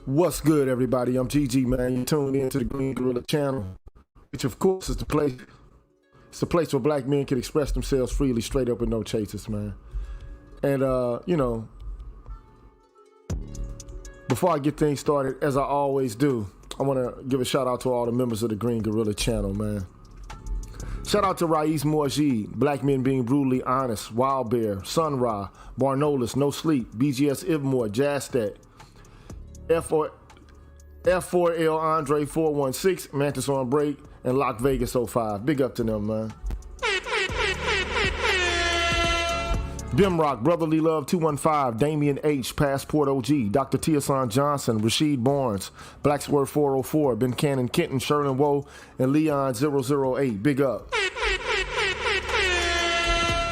What's good, everybody? I'm GG, man. You're tuned in to the Green Gorilla channel, which, of course, is the place. It's the place where black men can express themselves freely, straight up, with no chasers, man. And before I get things started, as I always do, I want to give a shout out to all the members of the Green Gorilla channel, man. Shout out to Rais Morjid, Black Men Being Brutally Honest, Wild Bear, Sun Ra, Barnolis, No Sleep, BGS Ibmore, Jastat, F4L Andre 416, Mantis on Break, and Lock Vegas 05. Big up to them, man. Bimrock, Brotherly Love 215, Damian H, Passport OG, Dr. Tiason Johnson, Rasheed Barnes, Blacksworth 404, Ben Cannon Kenton, Sherlin Woe, and Leon 008. Big up.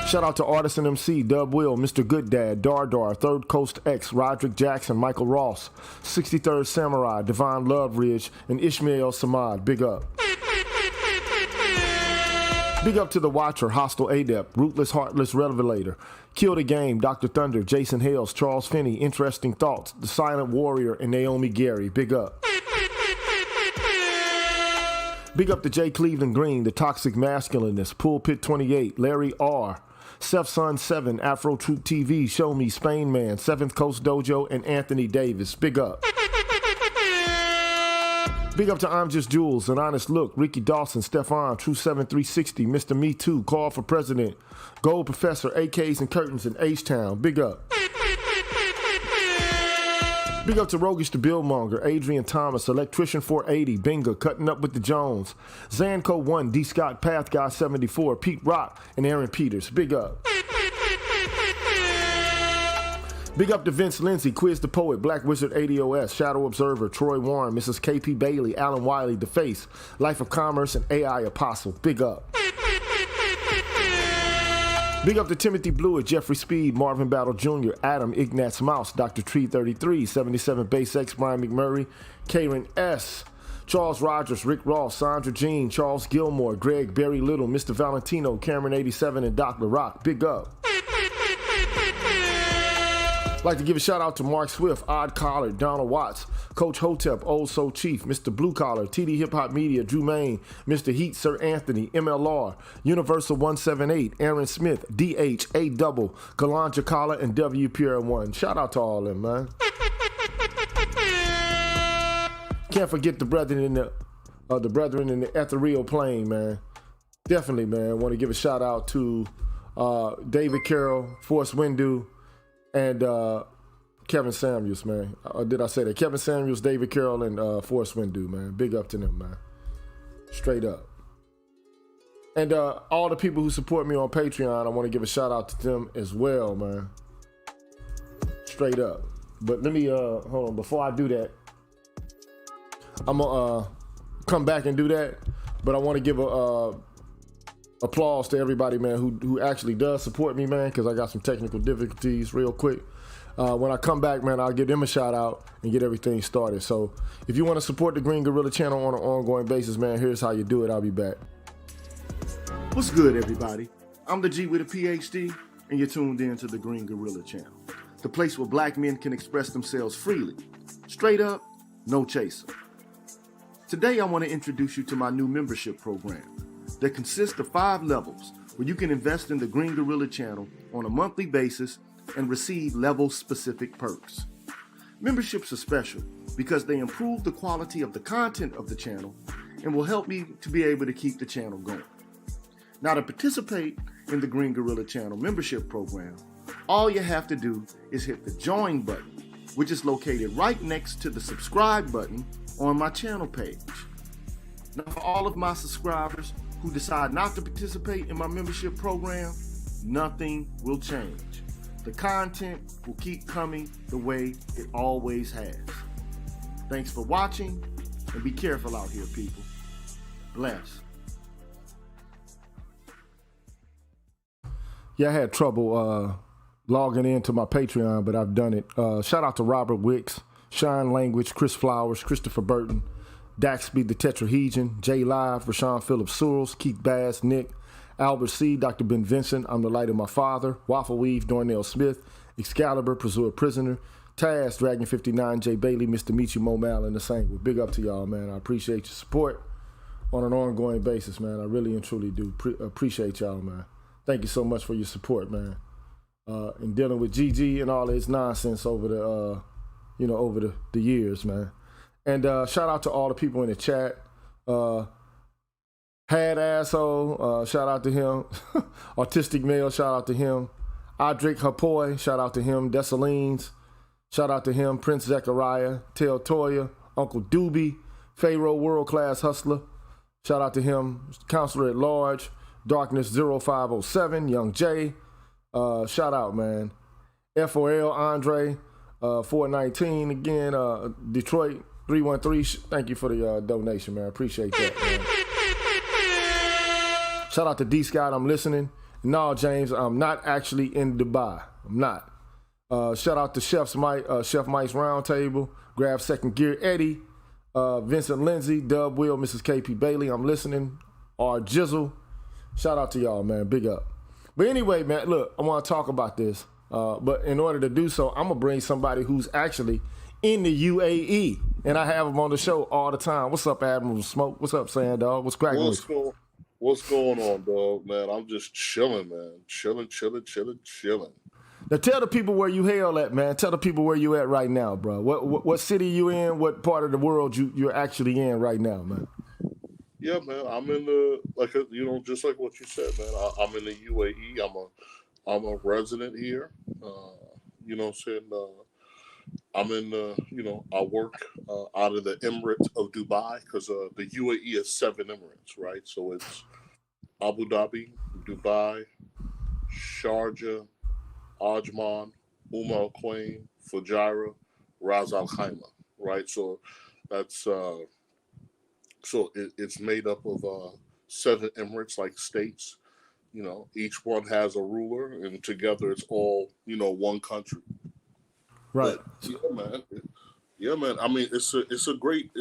Shout out to Artisan MC, Dub Will, Mr. Good Dad, Dardar, Third Coast X, Roderick Jackson, Michael Ross, 63rd Samurai, Divine Love Ridge, and Ishmael Samad. Big up. Big up to The Watcher, Hostile Adept, Rootless Heartless Revelator, Kill the Game, Dr. Thunder, Jason Hales, Charles Finney, Interesting Thoughts, The Silent Warrior, and Naomi Gary. Big up. Big up to J. Cleveland Green, The Toxic Masculinist, Pulpit 28, Larry R., Seth Sun 7, Afro Troop TV, Show Me, Spain Man, 7th Coast Dojo, and Anthony Davis. Big up. Big up to I'm Just Jules, An Honest Look, Ricky Dawson, Stefan, True 7360, Mr. Me Too, Call for President, Gold Professor, AKs and Curtains, in H-Town. Big up. Big up to Roguish the Billmonger, Adrian Thomas, Electrician 480, Binga, Cutting Up with the Jones, Zanco 1, D. Scott, Path Guy 74, Pete Rock, and Aaron Peters. Big up. Big up to Vince Lindsay, Quiz the Poet, Black Wizard 80OS, Shadow Observer, Troy Warren, Mrs. KP Bailey, Alan Wiley, The Face, Life of Commerce, and AI Apostle. Big up. Big up to Timothy Blewett, Jeffrey Speed, Marvin Battle Jr., Adam Ignatz Mouse, Dr. Tree 33, 77 Base X, Brian McMurray, Karen S., Charles Rogers, Rick Ross, Sandra Jean, Charles Gilmore, Greg Barry Little, Mr. Valentino, Cameron 87, and Dr. Rock. Big up. I'd like to give a shout out to Mark Swift, Odd Collar, Donald Watts, Coach Hotep, Old Soul Chief, Mr. Blue Collar, TD Hip Hop Media, Drew Main, Mr. Heat, Sir Anthony, MLR, Universal 178, Aaron Smith, DH, A Double, Kalanja Kala, and WPR1. Shout out to all of them, man. Can't forget the brethren in the ethereal plane, man. Definitely, man. Want to give a shout out to David Carroll, Forrest Windu, and Kevin Samuels, man. Did I say that? Kevin Samuels, David Carroll, and Forrest Windu, man. Big up to them, man. Straight up. And all the people who support me on Patreon, I want to give a shout out to them as well, man. Straight up. But let me, hold on. Before I do that, I'm going to come back and do that. But I want to give applause to everybody, man, who actually does support me, man, because I got some technical difficulties real quick. When I come back, man, I'll give them a shout out and get everything started. So if you want to support the Green Gorilla channel on an ongoing basis, man, here's how you do it. I'll be back. What's good, everybody? I'm the G with a PhD, and you're tuned in to the Green Gorilla channel, the place where black men can express themselves freely, straight up, no chaser. Today, I want to introduce you to my new membership program that consists of 5 levels where you can invest in the Green Gorilla channel on a monthly basis and receive level-specific perks. Memberships are special because they improve the quality of the content of the channel and will help me to be able to keep the channel going. Now, to participate in the Green Gorilla channel membership program, all you have to do is hit the join button, which is located right next to the subscribe button on my channel page. Now, for all of my subscribers who decide not to participate in my membership program, nothing will change. The content will keep coming the way it always has. Thanks for watching, and be careful out here, people. Bless. Yeah, I had trouble logging into my Patreon, but I've done it. Shout out to Robert Wicks, Shine Language, Chris Flowers, Christopher Burton, Daxby the Tetrahedron, J Live, Rashawn Phillips Searles, Keith Bass, Nick, Albert C., Dr. Ben Vincent, I'm the Light of My Father, Waffle Weave, Darnell Smith, Excalibur, Preserve Prisoner, Taz, Dragon 59, Jay Bailey, Mr. Michi Momal, and the same. Big up to y'all, man. I appreciate your support on an ongoing basis, man. I really and truly do appreciate y'all, man. Thank you so much for your support, man. In dealing with GG and all his nonsense over the, over the years, man. And shout out to all the people in the chat. Had Asshole, shout out to him. Autistic Male, shout out to him. Adric Hapoy, shout out to him. Dessalines, shout out to him. Prince Zechariah, Tel Toya, Uncle Doobie, Pharaoh World Class Hustler, shout out to him. Counselor at Large, Darkness 0507, Young J, shout out, man. FOL Andre, 419 again. Detroit 313, thank you for the donation, man. Appreciate that, man. Shout out to D Scott, I'm listening. No, James, I'm not actually in Dubai. I'm not. Shout out to Chef Mike's Roundtable, Grab Second Gear Eddie, Vincent Lindsay, Dub Will, Mrs. KP Bailey, I'm listening. R Jizzle. Shout out to y'all, man. Big up. But anyway, man, look, I want to talk about this. But in order to do so, I'm going to bring somebody who's actually in the UAE. And I have him on the show all the time. What's up, Admiral Smoke? What's up, Sand Dog? What's cracking? What's going on, dog, man? I'm just chilling, man. Chilling. Now tell the people where you hail at, man. Tell the people where you at right now, bro. What city you in? What part of the world you're actually in right now, man? Yeah, man. I'm in the just like what you said, man. I'm in the UAE. I'm a resident here. You know what I'm saying? I'm in I work out of the Emirate of Dubai because the UAE is 7 Emirates, right? So it's Abu Dhabi, Dubai, Sharjah, Ajman, Al Quwain, Fujairah, Ras Al Khaimah, right? So that's it's made up of 7 Emirates, like states. You know, each one has a ruler, and together it's all one country. Right. But, yeah, man. I mean, it's a great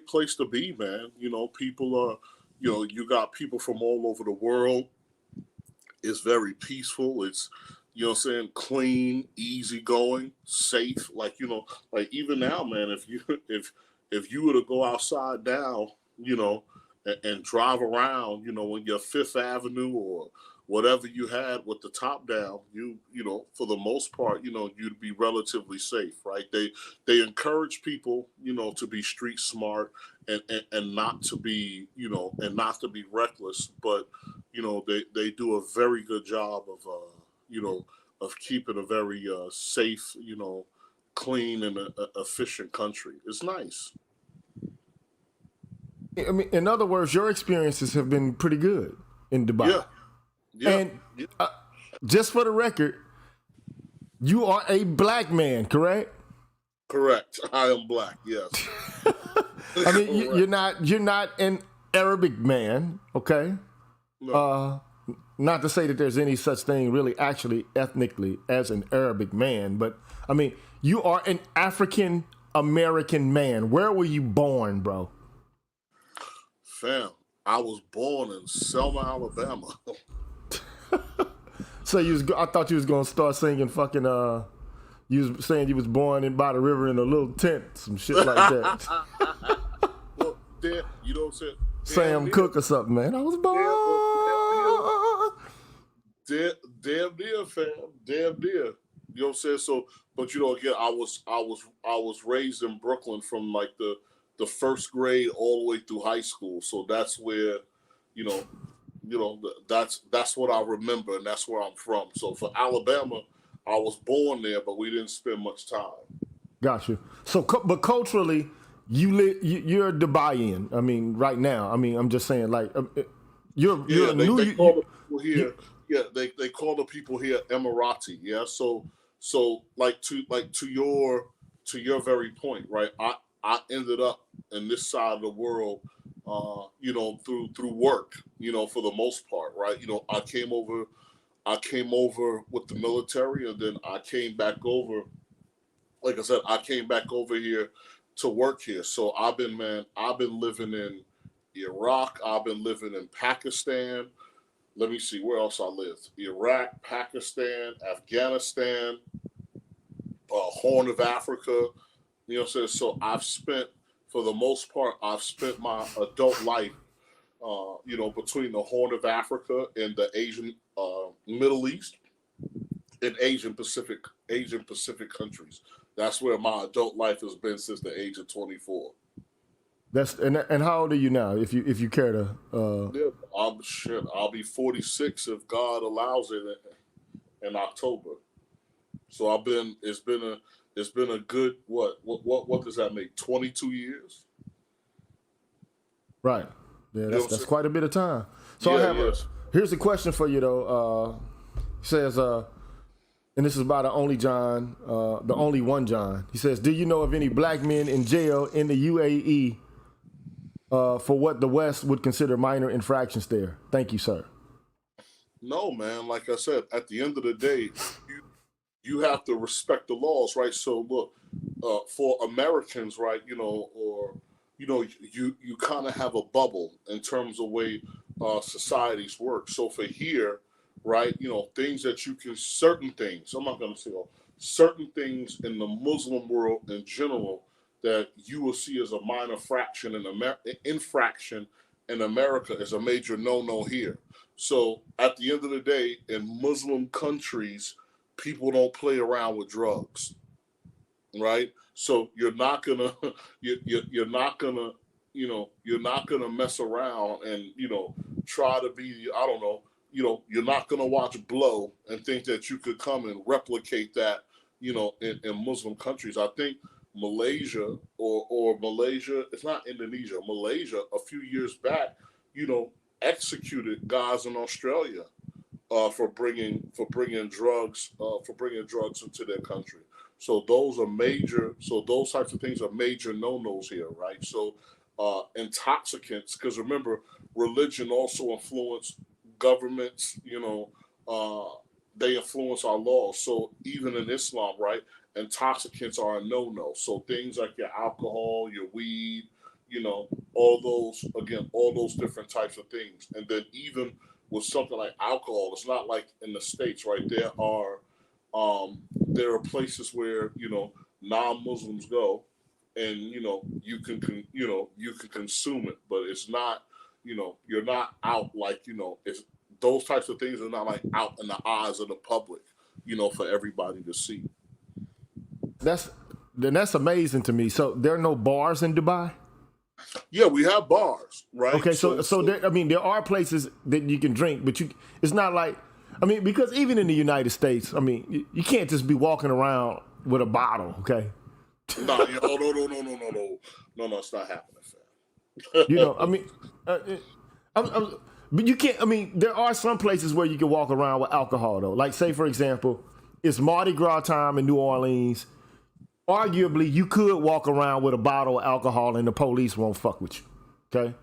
place to be, man. You know, people are, you got people from all over the world. It's very peaceful. It's, clean, easygoing, safe. Like, like even now, man, if you were to go outside now, and drive around, on your Fifth Avenue or whatever you had with the top down, for the most part, you'd be relatively safe, right? They encourage people, to be street smart and not to be, and not to be reckless, but, they do a very good job of keeping a very safe, clean and efficient country. It's nice. I mean, in other words, your experiences have been pretty good in Dubai. Yeah. Yeah. And just for the record, you are a black man, correct? Correct. I am black. Yes. I mean, you're not an Arabic man, okay? No. Not to say that there's any such thing really actually ethnically as an Arabic man, but I mean, you are an African American man. Where were you born, bro? Fam, I was born in Selma, Alabama. So I thought you was gonna start singing fucking. You was saying you was born in by the river in a little tent, some shit like that. Well, you know what I'm saying? Sam Cooke or something, man. I was born. Damn near, fam. Damn near. You know what I'm saying? So, but again, I was raised in Brooklyn from like the first grade all the way through high school. So that's where, that's what I remember, and that's where I'm from. So for Alabama, I was born there, but we didn't spend much time. Got you. So, but culturally, you're Dubaian. I mean, right now. I mean, I'm just saying, like, you're they call the people here. Yeah, they call the people here Emirati. Yeah, so like to your very point, right? I ended up in this side of the world, through work, for the most part, right? I came over with the military, and then I came back over. Like I said, I came back over here to work here. So I've been living in Iraq. I've been living in Pakistan. Let me see where else I lived. Iraq, Pakistan, Afghanistan, Horn of Africa. You know what I'm saying? So for the most part, I've spent my adult life, between the Horn of Africa and the Asian, Middle East, and Asian Pacific countries. That's where my adult life has been since the age of 24. And how old are you now? If you care to. Yeah, I'll be 46 if God allows it in October. So it's been a good what does that make? 22 years. Right. Yeah, You know what I'm that's saying? quite a bit of time. So Yeah, here's a question for you though. It says, and this is about the only one John. He says, do you know of any black men in jail in the UAE for what the West would consider minor infractions there? Thank you, sir. No, man. Like I said, at the end of the day, you have to respect the laws, right? So look, for Americans, right, you kind of have a bubble in terms of way societies work. So for here, right, things that certain things, I'm not going to say all, certain things in the Muslim world in general that you will see as a minor infraction in America is a major no-no here. So at the end of the day, in Muslim countries, people don't play around with drugs, right? So you're not gonna you're not gonna you're not gonna mess around and try to be, I don't know, you're not gonna watch Blow and think that you could come and replicate that in Muslim countries. I think Malaysia or Malaysia, it's not Indonesia, Malaysia a few years back, executed guys in Australia for bringing drugs into their country. So those are major. So those types of things are major no-nos here, right? So intoxicants, because remember, religion also influence governments. They influence our laws. So even in Islam, right, intoxicants are a no-no. So things like your alcohol, your weed, all those different types of things, and then even with something like alcohol, it's not like in the States, right? There are places where non-Muslims go, and you can consume it, but it's not you're not out like it's those types of things are not like out in the eyes of the public, for everybody to see. That's amazing to me. So there are no bars in Dubai? Yeah, we have bars, right? Okay, so there are places that you can drink, but it's not like, because even in the United States, you can't just be walking around with a bottle, okay? No, it's not happening, fam. But you can't. There are some places where you can walk around with alcohol, though. Like, say for example, it's Mardi Gras time in New Orleans. Arguably, you could walk around with a bottle of alcohol and the police won't fuck with you. Okay?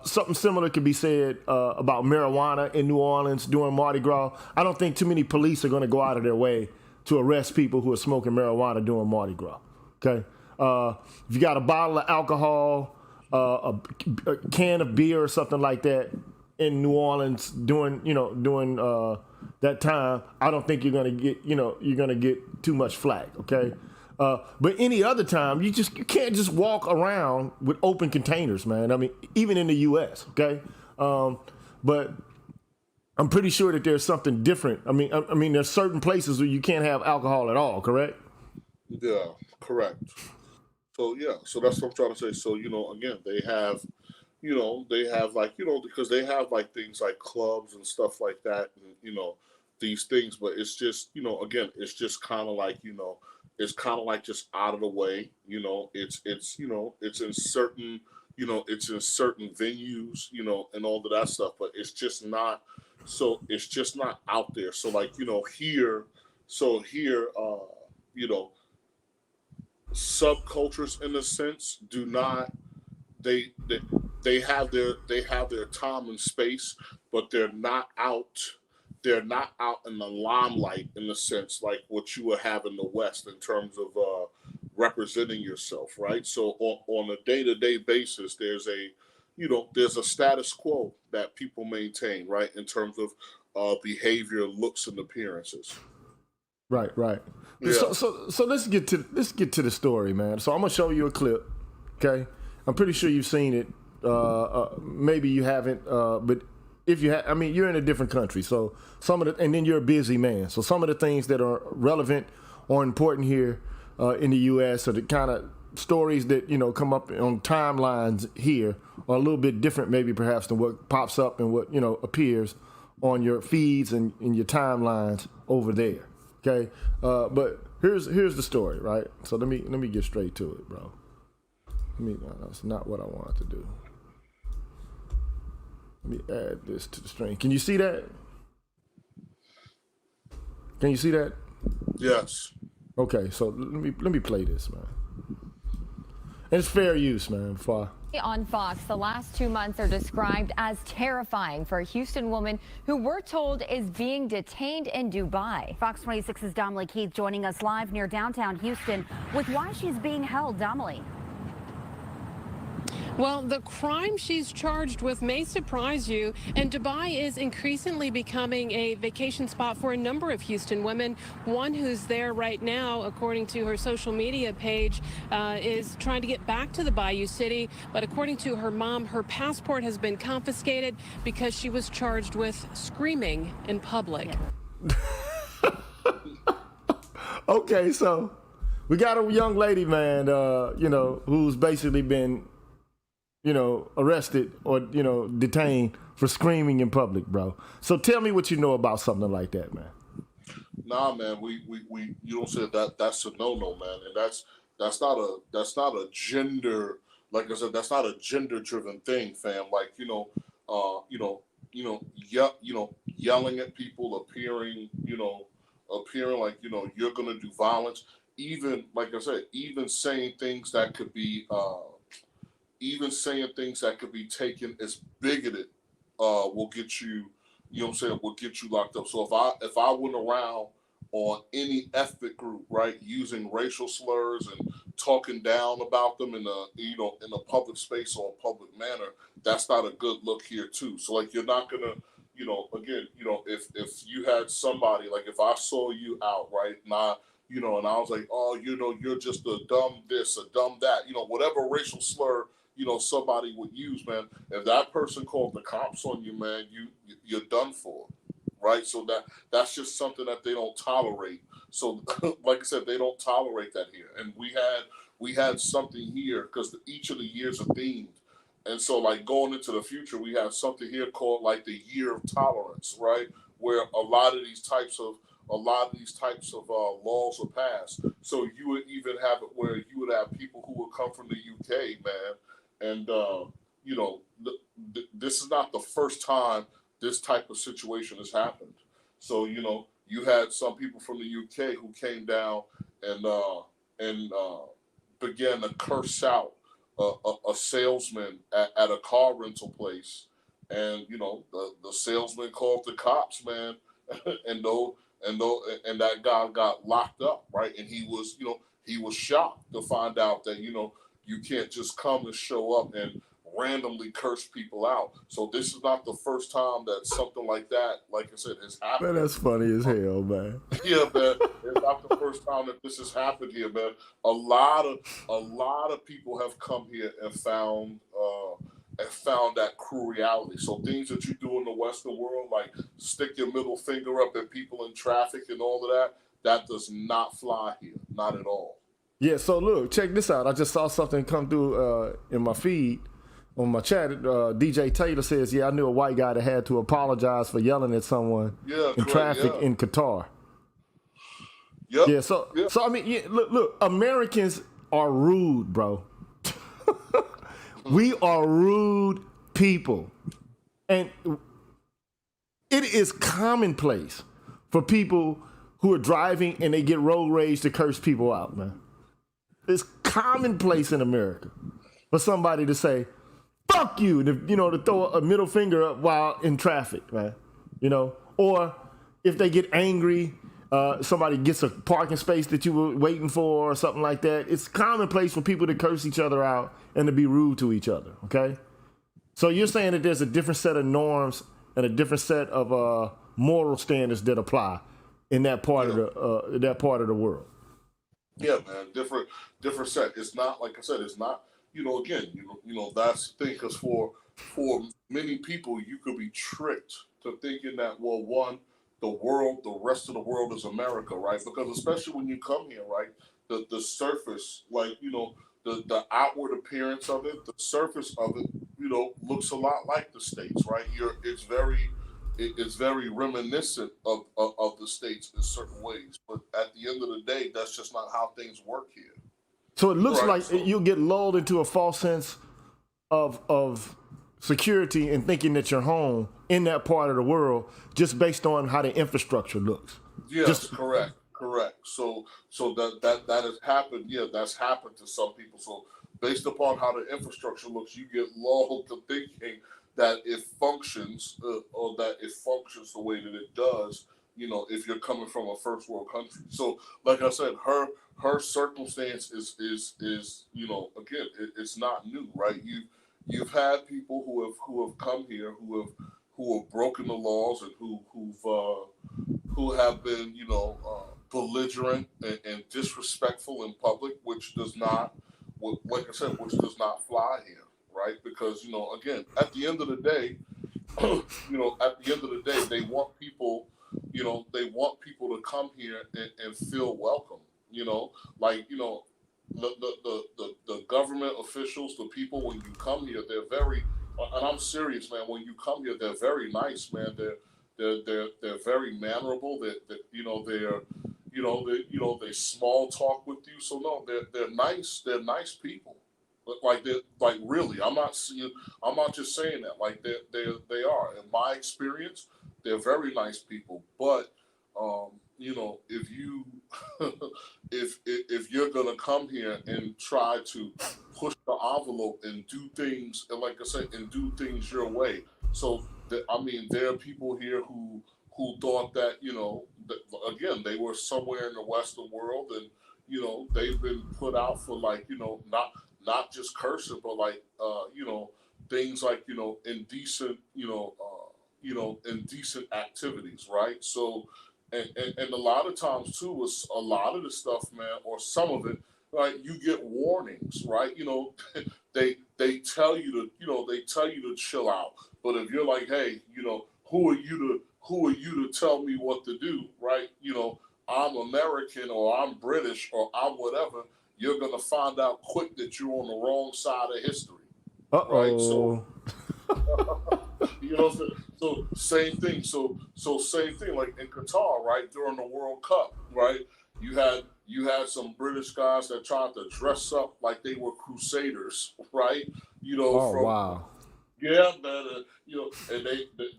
Something similar could be said about marijuana in New Orleans during Mardi Gras. I don't think too many police are going to go out of their way to arrest people who are smoking marijuana during Mardi Gras. Okay? If you got a bottle of alcohol, a can of beer or something like that in New Orleans during that time, I don't think you're going to get too much flack. Okay? But any other time, you can't just walk around with open containers, man. Even in the U.S., okay? But I'm pretty sure that there's something different. There's certain places where you can't have alcohol at all, correct? Yeah, correct. So that's what I'm trying to say. So again, they have like because they have like things like clubs and stuff like that, and these things. But it's just again, it's just kind of like it's kind of like just out of the way. It's in certain it's in certain venues, and all of that stuff. But it's just not. So it's just not out there. So like here. So here, subcultures in a sense do not they have their time and space, but they're not out in the limelight in the sense like what you would have in the West in terms of representing yourself, right? So on a day-to-day basis, there's a status quo that people maintain, right, in terms of behavior, looks, and appearances. Right. Yeah. So let's get to the story, man. So I'm gonna show you a clip. Okay, I'm pretty sure you've seen it. Maybe you haven't, but if you have, I mean, you're in a different country, so and then you're a busy man. So some of the things that are relevant or important here in the U.S. are the kind of stories that come up on timelines here are a little bit different, maybe perhaps than what pops up and what appears on your feeds and in your timelines over there. Okay, but here's the story, right? So let me get straight to it, bro. That's not what I wanted to do. Let me add this to the string. Can you see that? Can you see that? Yes. Okay, so let me play this, man. And it's fair use, man. On Fox, the last 2 months are described as terrifying for a Houston woman who we're told is being detained in Dubai. Fox 26's Dominique Keith joining us live near downtown Houston with why she's being held. Dominique. Well, the crime she's charged with may surprise you, and Dubai is increasingly becoming a vacation spot for a number of Houston women. One who's there right now, according to her social media page, is trying to get back to the Bayou City, but according to her mom, her passport has been confiscated because she was charged with screaming in public. Okay, so we got a young lady, man, who's basically been arrested or, detained for screaming in public, bro. So tell me what you know about something like that, man. Nah, man, we you don't say that's a no, man. And that's not a gender, like I said, that's not a gender driven thing, fam. Like, yelling at people, appearing like, you're gonna do violence. Even, like I said, even saying things that could be taken as bigoted will get you, will get you locked up. So if I went around on any ethnic group, right, using racial slurs and talking down about them in a public space or a public manner, that's not a good look here too. So like, you're not gonna, again, if you had somebody, like if I saw you out, right, and I was like, oh, you're just a dumb this, a dumb that, whatever racial slur somebody would use, man. If that person called the cops on you, man, you're done for, right? So that's just something that they don't tolerate. So, like I said, they don't tolerate that here. And we had something here because each of the years are themed, and so like going into the future, we have something here called like the year of tolerance, right? Where a lot of these types of laws are passed. So you would even have it where you would have people who would come from the UK, man. And, this is not the first time this type of situation has happened. So, you had some people from the UK who came down and began to curse out a salesman at a car rental place. And, the salesman called the cops, man. and that guy got locked up, right? And he was shocked to find out that, you can't just come and show up and randomly curse people out. So this is not the first time that something like that, like I said, has happened. Man, that's funny as hell, man. Yeah, man. It's not the first time that this has happened here, man. A lot of people have come here and found that cruel reality. So things that you do in the Western world, like stick your middle finger up at people in traffic and all of that does not fly here, not at all. Yeah, so look, check this out. I just saw something come through in my feed on my chat. DJ Taylor says, I knew a white guy that had to apologize for yelling at someone in traffic in Qatar. Yep. Yeah, so I mean, look, Americans are rude, bro. We are rude people. And it is commonplace for people who are driving and they get road rage to curse people out, man. It's commonplace in America for somebody to say, fuck you, to throw a middle finger up while in traffic, man. Or if they get angry, somebody gets a parking space that you were waiting for or something like that. It's commonplace for people to curse each other out and to be rude to each other, okay? So you're saying that there's a different set of norms and a different set of moral standards that apply in that part of the world. Yeah, man, different set. It's not like I said. It's not. Again, that's the thing. Because for many people, you could be tricked to thinking that, well, one, the rest of the world is America, right? Because especially when you come here, right, the surface, like the outward appearance of it, the surface of it, looks a lot like the States, right? It's very reminiscent of the States in certain ways, but at the end of the day, that's just not how things work here. So it looks Right, like so- you'll get lulled into a false sense of security and thinking that you're home in that part of the world just based on how the infrastructure looks. Yes, correct. So that has happened. Yeah, that's happened to some people. So based upon how the infrastructure looks, you get lulled to thinking that it functions or that it functions the way that it does. If you're coming from a first world country. So, like I said, her circumstance is again, it's not new, right? You've had people who have come here who have broken the laws and who have been belligerent and disrespectful in public, which does not, like I said, which does not fly here, right? Because again, at the end of the day, they want people, to come here and feel welcome. The government officials, the people, when you come here, they're very, and I'm serious, man. When you come here, they're very nice, man. They're very mannerable. They small talk with you. So no, they're nice. They're nice people. Like really, I'm not just saying that. Like they are. In my experience, they're very nice people. But if you if you're gonna come here and try to push the envelope and do things, and like I said, and do things your way. So there are people here who thought that that, again, they were somewhere in the Western world, and they've been put out for not just cursing, but things like indecent indecent activities, right? So and a lot of times too, was a lot of the stuff, man, or some of it, right? You get warnings, right? They tell you to chill out, but if you're like, hey, who are you to tell me what to do, right? I'm American or I'm British or I'm whatever. You're gonna find out quick that you're on the wrong side of history, right? So so same thing. So same thing. Like in Qatar, right, during the World Cup, right? You had some British guys that tried to dress up like they were crusaders, right? Wow. Yeah, man. And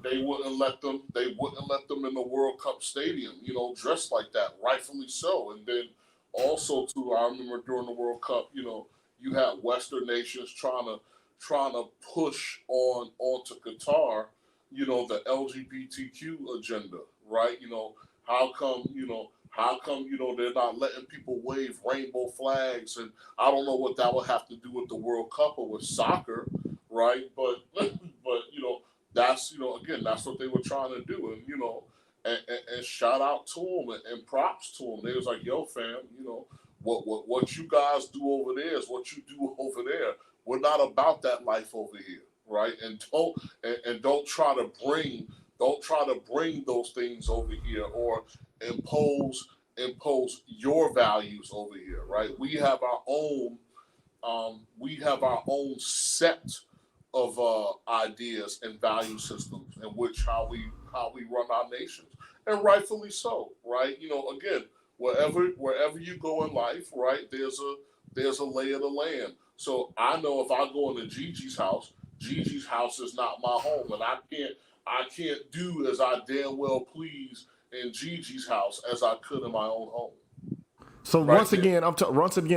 they wouldn't let them. They wouldn't let them in the World Cup stadium, dressed like that, rightfully so. And then also too, I remember during the World Cup, you had Western nations trying to push onto Qatar, the LGBTQ agenda, right? How come they're not letting people wave rainbow flags, and I don't know what that would have to do with the World Cup or with soccer, right? But that's again, that's what they were trying to do, and shout out to them and props to them. They was like, yo, fam, what you guys do over there is what you do over there. We're not about that life over here, right? And don't try to bring those things over here or impose your values over here, right? We have our own set of ideas and value systems in which how we run our nations, and rightfully so, right? Again, wherever you go in life, right? There's a lay of the land. So I know if I go into Gigi's house is not my home, and I can't do as I damn well please in Gigi's house as I could in my own home. So Right once again,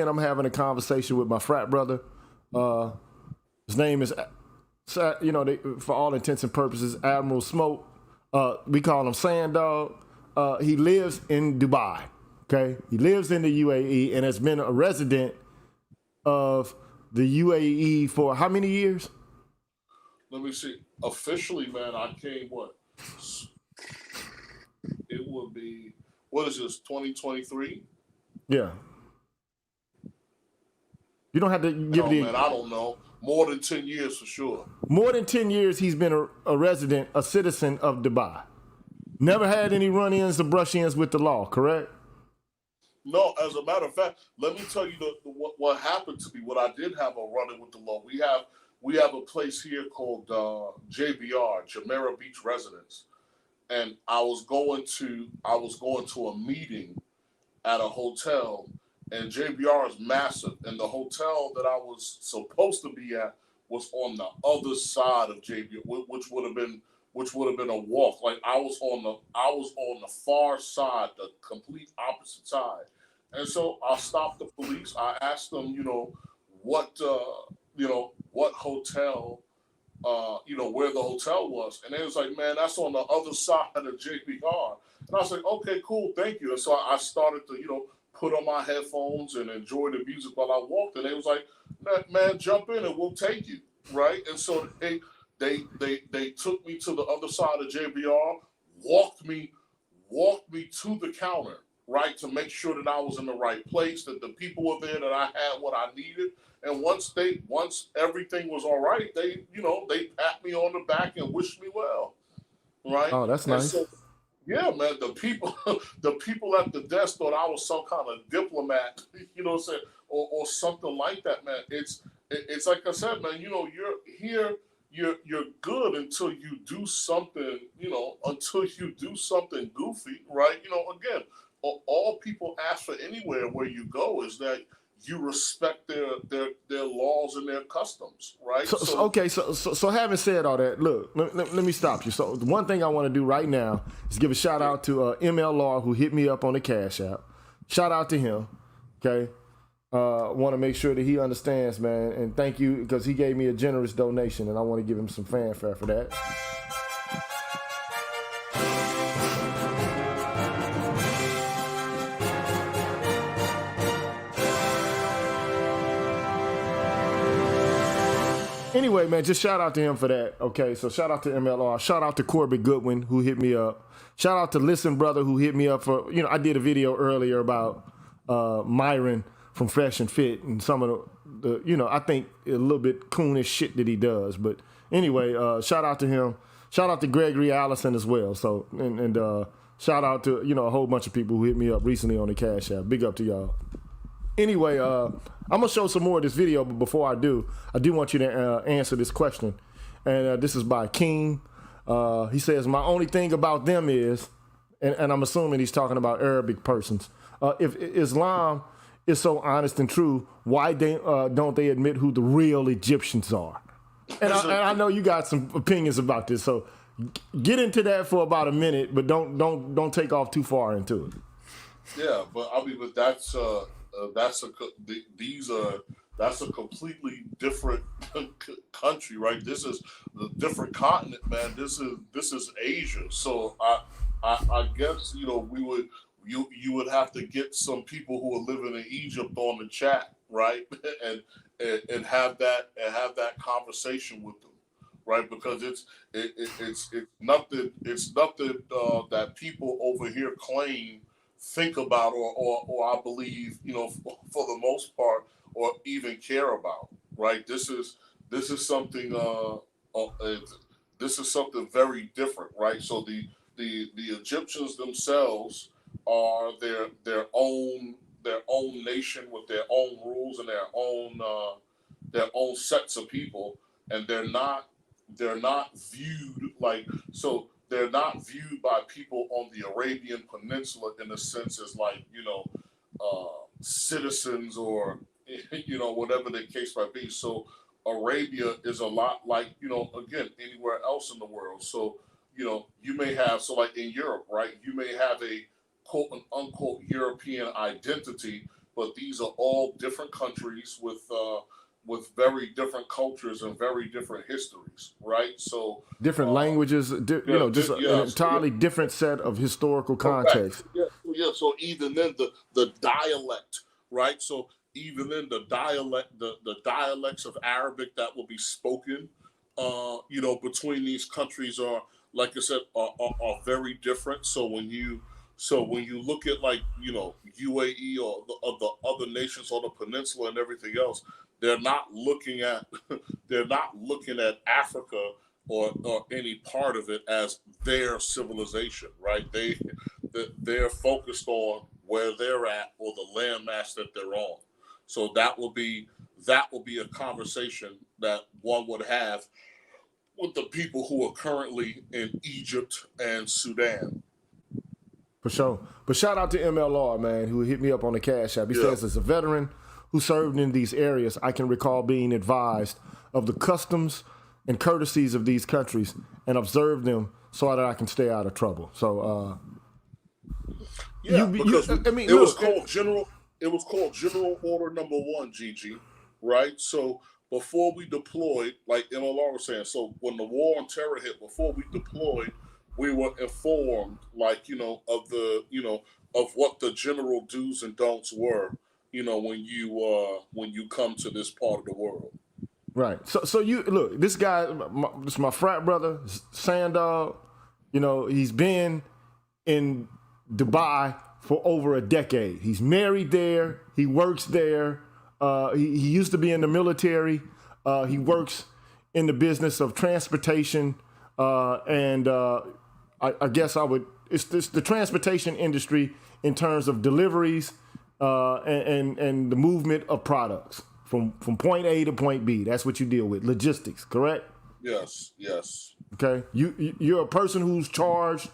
I'm having a conversation with my frat brother. His name is, for all intents and purposes, Admiral Smoke. We call him Sand Dog. He lives in Dubai. Okay, he lives in the UAE and has been a resident of the UAE for how many years? Let me see. Officially, man, I came it would be what is this, 2023? Yeah. You don't have to give Oh the man, I don't know. More than 10 years for sure. more than 10 years. He's been a resident, a citizen of Dubai. Never had any run-ins or brush-ins with the law. Correct? No, as a matter of fact, let me tell you what happened to me. What I did have a run-in with the law. We have a place here called JBR, Jumeirah Beach Residence, and I was going to a meeting at a hotel, and JBR is massive, and the hotel that I was supposed to be at was on the other side of JBR, which would have been a walk. Like I was on the far side, the complete opposite side. And so I stopped the police. I asked them, what hotel, where the hotel was. And they was like, man, that's on the other side of JBR. And I was like, okay, cool, thank you. And so I started to, put on my headphones and enjoy the music while I walked. And they was like, man, jump in and we'll take you, right? And so they took me to the other side of JBR, walked me to the counter, right, to make sure that I was in the right place, that the people were there, that I had what I needed. And once everything was all right, they pat me on the back and wished me well, right? Oh, that's nice. So, yeah, man, the people at the desk thought I was some kind of diplomat, or something like that, man. It's like I said, man, you're here. You're good until you do something, until you do something goofy, right? Again, all people ask for anywhere where you go is that you respect their laws and their customs, right? So having said all that, look, let me stop you. So the one thing I want to do right now is give a shout out to ML Law, who hit me up on the Cash App. Shout out to him, okay? Want to make sure that he understands, man, and thank you, because he gave me a generous donation, and I want to give him some fanfare for that. Anyway, man, just shout out to him for that. Okay, so shout out to MLR. Shout out to Corbett Goodwin, who hit me up. Shout out to Listen Brother, who hit me up for, I did a video earlier about Myron from Fresh and Fit and some of the I think a little bit coonish shit that he does. But anyway, shout out to him. Shout out to Gregory Allison as well. So, and shout out to, a whole bunch of people who hit me up recently on the Cash App. Big up to y'all. Anyway, I'm going to show some more of this video, but before I do want you to answer this question. And this is by King. He says, my only thing about them is, and I'm assuming he's talking about Arabic persons, if Islam is so honest and true, why don't they admit who the real Egyptians are? And I know you got some opinions about this, so get into that for about a minute, but don't take off too far into it. Yeah, but that's a completely different country, right? This is a different continent, man. This is Asia. So I guess you would have to get some people who are living in Egypt on the chat, right? and have that conversation with them, right? Because it's nothing that people over here claim, think about, or I believe, for the most part, or even care about, right? This is something this is something very different, right? So the Egyptians themselves are their own nation with their own rules and their own sets of people, and they're not viewed like so. They're not viewed by people on the Arabian Peninsula in a sense as like, citizens or, whatever the case might be. So Arabia is a lot like, again, anywhere else in the world. So, you may have, so like in Europe, right, you may have a quote and unquote European identity, but these are all different countries with very different cultures and very different histories, right? So different languages, an entirely different set of historical context. Yeah. So even then, the dialect, right? So even then, the dialects of Arabic that will be spoken, between these countries are, like I said, are very different. So when you So when you look at like, you know, UAE or the other nations on the peninsula and everything else, they're not looking at they're not looking at Africa or any part of it as their civilization, right? They're focused on where they're at or the landmass that they're on. So that will be a conversation that one would have with the people who are currently in Egypt and Sudan. For sure. But shout out to MLR, man, who hit me up on the Cash App. He says, as a veteran who served in these areas, I can recall being advised of the customs and courtesies of these countries and observe them so that I can stay out of trouble. So, it was called General Order Number 1, Gigi, right? So before we deployed, like MLR was saying, so when the war on terror hit, before we deployed, we were informed, like, of what the general do's and don'ts were, when you come to this part of the world. Right. So you look, this guy, this is my frat brother, Sandog. He's been in Dubai for over a decade. He's married there. He works there. He used to be in the military. He works in the business of transportation, and I guess it's the transportation industry in terms of deliveries and the movement of products from point A to point B. That's what you deal with, logistics, correct? Yes. Okay, you're a person who's charged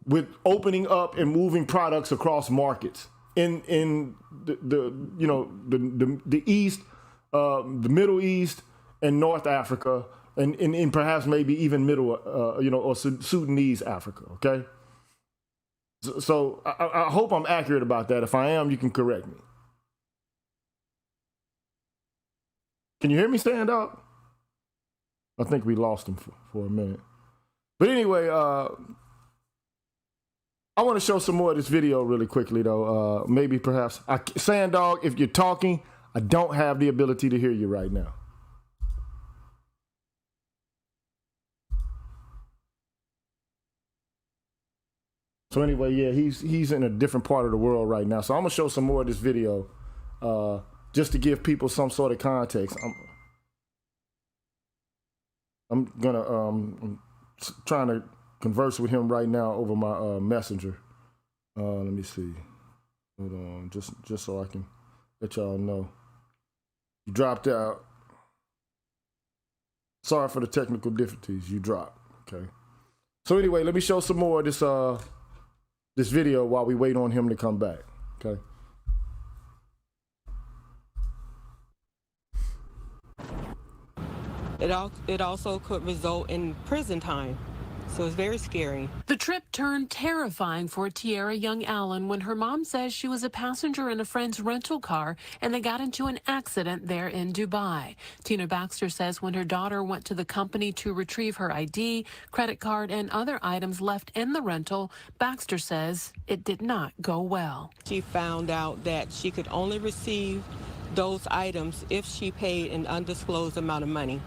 with opening up and moving products across markets in the East, the Middle East, and North Africa. And perhaps maybe even middle, or Sudanese Africa, okay? So I hope I'm accurate about that. If I am, you can correct me. Can you hear me, stand up? I think we lost him for a minute. But anyway, I want to show some more of this video really quickly, though. Maybe perhaps, Sandog, if you're talking, I don't have the ability to hear you right now. So anyway, yeah, he's in a different part of the world right now. So I'm gonna show some more of this video, just to give people some sort of context. I'm trying to converse with him right now over my messenger. Let me see. Hold on, just so I can let y'all know. You dropped out. Sorry for the technical difficulties. You dropped. Okay. So anyway, let me show some more of this video while we wait on him to come back, okay? It also could result in prison time, so it's very scary. The trip turned terrifying for Tiara Young Allen when her mom says she was a passenger in a friend's rental car and they got into an accident there in Dubai. Tina Baxter says when her daughter went to the company to retrieve her ID, credit card, and other items left in the rental, Baxter says it did not go well. She found out that she could only receive those items if she paid an undisclosed amount of money.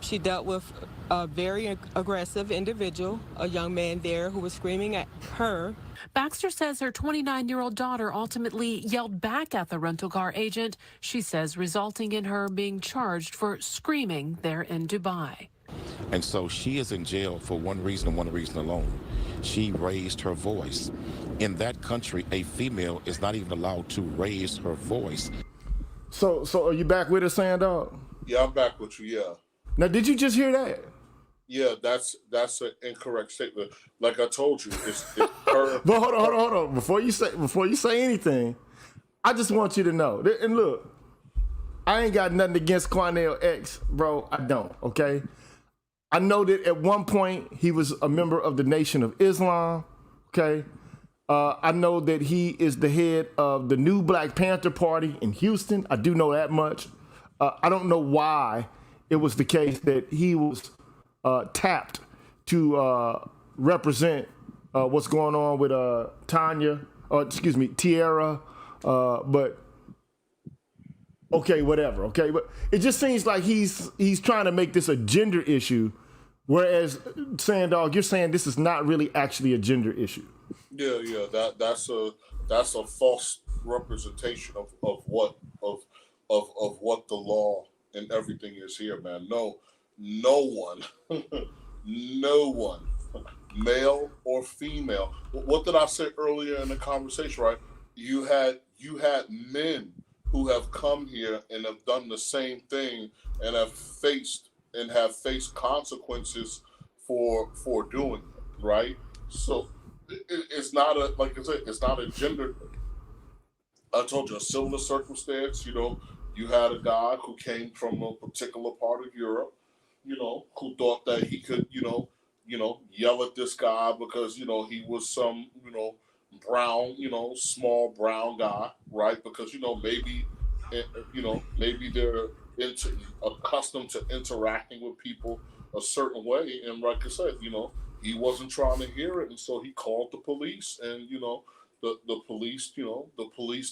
She dealt with a very aggressive individual, a young man there who was screaming at her. Baxter says her 29-year-old daughter ultimately yelled back at the rental car agent, she says resulting in her being charged for screaming there in Dubai. And so she is in jail for one reason and one reason alone. She raised her voice. In that country, a female is not even allowed to raise her voice. So are you back with us, Sandog? Yeah, I'm back with you, yeah. Now, did you just hear that? Yeah, that's an incorrect statement. Like I told you, it's her. But hold on. Before you say anything, I just want you to know. And look, I ain't got nothing against Cornell X, bro. I don't. Okay. I know that at one point he was a member of the Nation of Islam. Okay. I know that he is the head of the new Black Panther Party in Houston. I do know that much. I don't know why it was the case that he was tapped to represent what's going on with Tiara, but okay, whatever. Okay, but it just seems like he's trying to make this a gender issue Whereas, Sandog, you're saying this is not really actually a gender issue. Yeah. That's a false representation of what the law and everything is here, man. No one, no one, male or female. What did I say earlier in the conversation? Right? You had men who have come here and have done the same thing and have faced consequences for doing it. Right? So it's not a, like I said, it's not a gender. I told you, a similar circumstance. You had a guy who came from a particular part of Europe, who thought that he could, yell at this guy because, he was some, brown, small brown guy, right? Because, maybe they're accustomed to interacting with people a certain way. And like I said, he wasn't trying to hear it. And so he called the police and, the police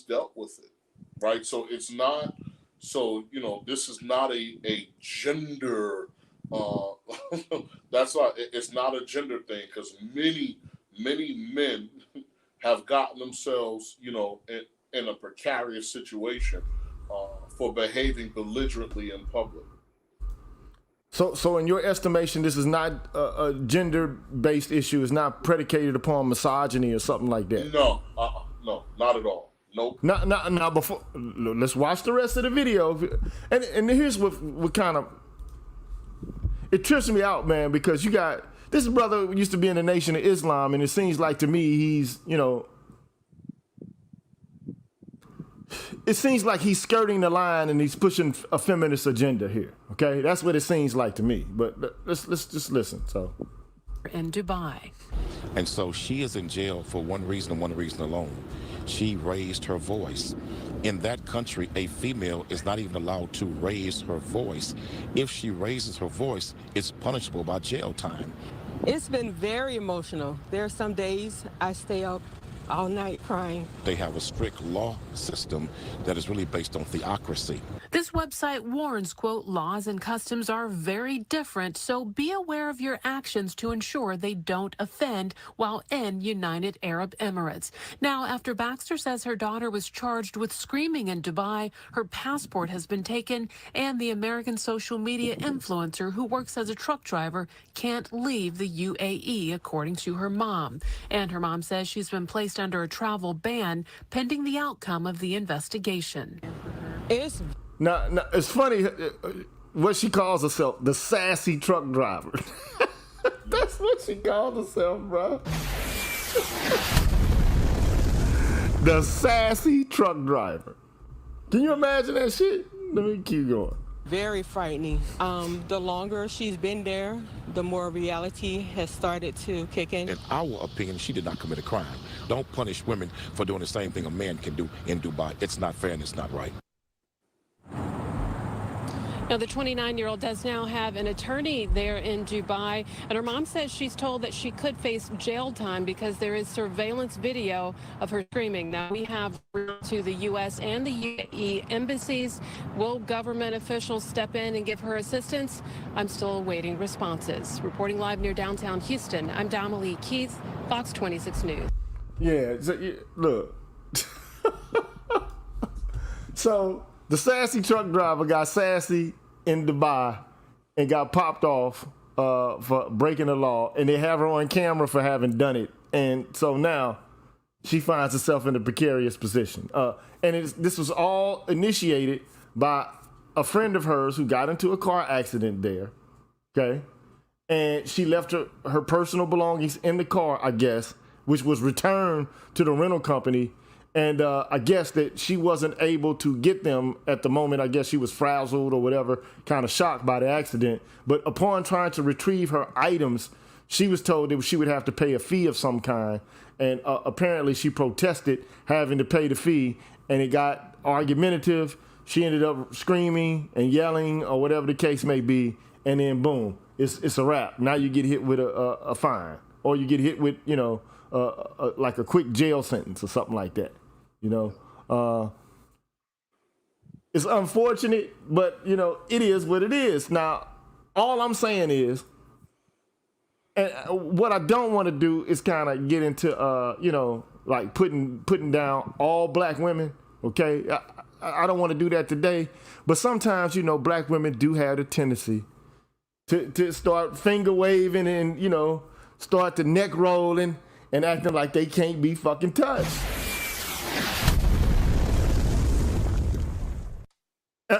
dealt with it. Right. So it's not, this is not a gender, it's not a gender thing, because many men have gotten themselves, in a precarious situation for behaving belligerently in public. So in your estimation, this is not a gender-based issue. It's not predicated upon misogyny or something like that. No, not at all. Nope. Now before, let's watch the rest of the video. And here's what kind of, it trips me out, man, because you got, this brother used to be in the Nation of Islam, and it seems like to me he's, it seems like he's skirting the line and he's pushing a feminist agenda here. Okay, that's what it seems like to me. But let's just listen. So, in Dubai. And so she is in jail for one reason and one reason alone. She raised her voice. In that country, a female is not even allowed to raise her voice. If she raises her voice, it's punishable by jail time. It's been very emotional. There are some days I stay up all night crying. They have a strict law system that is really based on theocracy. This website warns, quote, laws and customs are very different, so be aware of your actions to ensure they don't offend while in United Arab Emirates. Now, after Baxter says her daughter was charged with screaming in Dubai, her passport has been taken, and the American social media influencer who works as a truck driver can't leave the UAE, according to her mom. And her mom says she's been placed under a travel ban pending the outcome of the investigation. Now, it's funny what she calls herself, the sassy truck driver. That's what she calls herself, bro. The sassy truck driver. Can you imagine that shit? Let me keep going. Very frightening. The longer she's been there, the more reality has started to kick in. In our opinion, she did not commit a crime. Don't punish women for doing the same thing a man can do in Dubai. It's not fair and it's not right. Now, the 29-year-old does now have an attorney there in Dubai, and her mom says she's told that she could face jail time because there is surveillance video of her screaming. Now, we have to the U.S. and the UAE embassies. Will government officials step in and give her assistance? I'm still awaiting responses. Reporting live near downtown Houston, I'm Damalie Keith, Fox 26 News. Yeah, look. So the sassy truck driver got sassy in Dubai and got popped off for breaking the law, and they have her on camera for having done it. And so now she finds herself in a precarious position. And this was all initiated by a friend of hers who got into a car accident there, okay? And she left her personal belongings in the car, I guess, which was returned to the rental company. And I guess that she wasn't able to get them at the moment. I guess she was frazzled or whatever, kind of shocked by the accident. But upon trying to retrieve her items, she was told that she would have to pay a fee of some kind. And apparently she protested having to pay the fee, and it got argumentative. She ended up screaming and yelling or whatever the case may be. And then boom, it's a wrap. Now you get hit with a fine, or you get hit with, like a quick jail sentence or something like that. It's unfortunate, but it is what it is. Now, all I'm saying is And what I don't want to do is kind of get into, you know, like putting down all black women. Okay, I don't want to do that today. But sometimes, you know, black women do have the tendency to start finger waving and, you know, start to neck rolling and acting like they can't be fucking touched.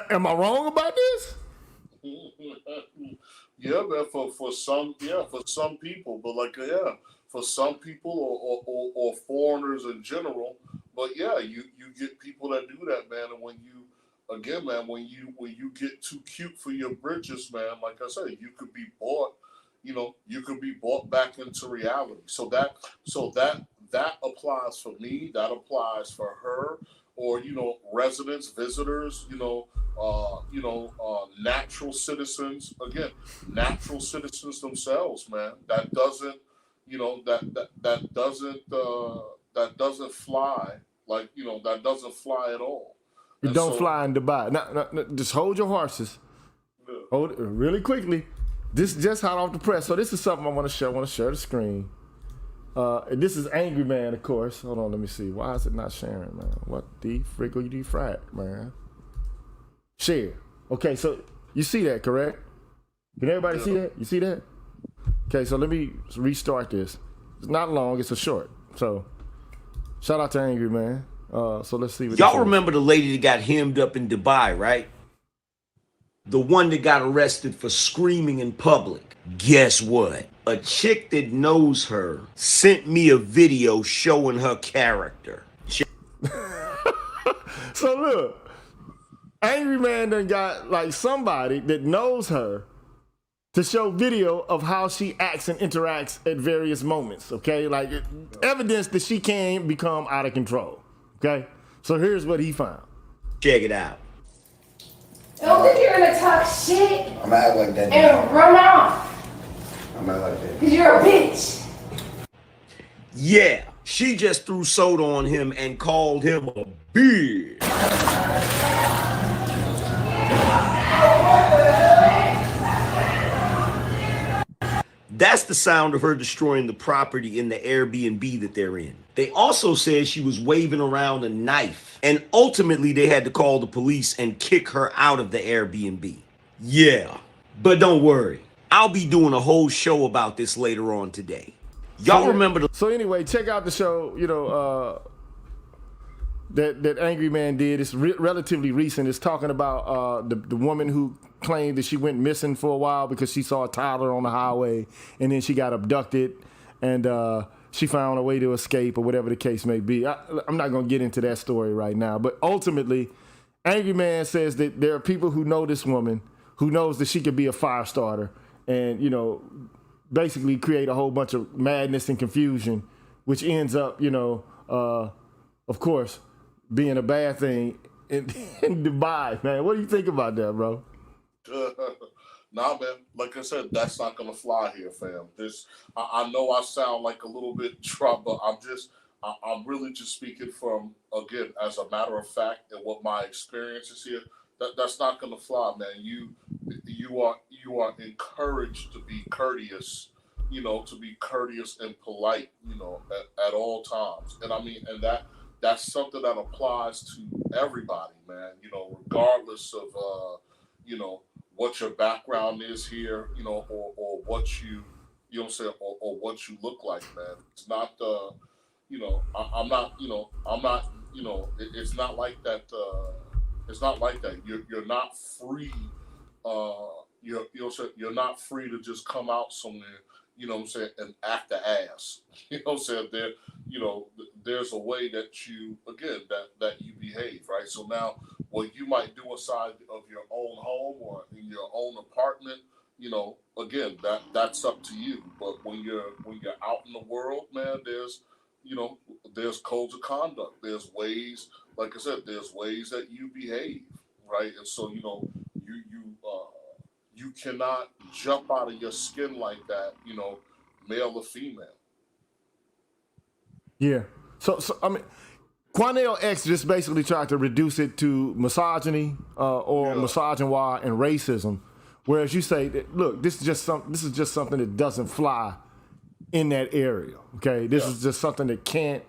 Am I wrong about this? Yeah, man. For some people, but like for some people or foreigners in general. But yeah, you get people that do that, man. And when you get too cute for your britches, man, like I said, you could be bought. You know, you could be brought back into reality. So that applies for me. That applies for her, or you know, residents, visitors. Natural citizens. Again, natural citizens themselves, man. That doesn't, you know, that doesn't fly. Like, you know, that doesn't fly at all. It don't fly in Dubai. Now, just hold your horses. Yeah. Hold it really quickly. This is just hot off the press. So this is something I want to share. I want to share the screen. And this is Angry Man, of course. Hold on, let me see. Why is it not sharing, man? What the frick are you defrag, man? Share. Okay, so you see that, correct? Can everybody see that? You see that? Okay, so let me restart this. It's not long, it's a short. So shout out to Angry Man. So let's see what y'all remember the lady that got hemmed up in Dubai, right? The one that got arrested for screaming in public. Guess what? A chick that knows her sent me a video showing her character. So look, Angry Man done got like somebody that knows her to show video of how she acts and interacts at various moments, okay? Like evidence that she can become out of control, okay? So here's what he found. Check it out. Don't think you're gonna talk shit I'm gonna act like that. and run off. I'm gonna act like that. Cause you're a bitch. Yeah, she just threw soda on him and called him a bitch. That's the sound of her destroying the property in the Airbnb that they're in. They also said she was waving around a knife, and ultimately they had to call the police and kick her out of the Airbnb. Yeah, but don't worry. I'll be doing a whole show about this later on today. Y'all remember the... So anyway, check out the show, you know, that Angry Man did. It's relatively recent. It's talking about the woman who claimed that she went missing for a while because she saw a toddler on the highway, and then she got abducted, and she found a way to escape, or whatever the case may be. I'm not going to get into that story right now, but ultimately, Angry Man says that there are people who know this woman, who knows that she could be a fire starter, and, you know, basically create a whole bunch of madness and confusion, which ends up, you know, of course, being a bad thing in Dubai, man. What do you think about that, bro? Nah, man. Like I said, that's not gonna fly here, fam. I know I sound like a little bit Trump, but I'm really just speaking from, again, as a matter of fact, and what my experience is here. That's not gonna fly, man. You are encouraged to be courteous, you know, to be courteous and polite, you know, at all times. And I mean, and that's something that applies to everybody, man. You know, regardless of you know, what your background is here, you know, or what you know what I'm saying, or what you look like, man. It's not you know, I'm not, you know, it's not like that. It's not like that. You're not free. You're not free to just come out somewhere, you know what I'm saying, and act the ass. You know what I'm saying? There's a way that you, again, that you behave, right? So now what you might do inside of your own home or in your own apartment, you know, again, that's up to you. But when you're out in the world, man, there's codes of conduct. There's ways, like I said, there's ways that you behave, right? And so, you know, you cannot jump out of your skin like that, you know, male or female. Yeah. So I mean, Quanell X just basically tried to reduce it to misogyny or misogynoir and racism, whereas you say that, look, this is just something that doesn't fly in that area. Okay, this is just something that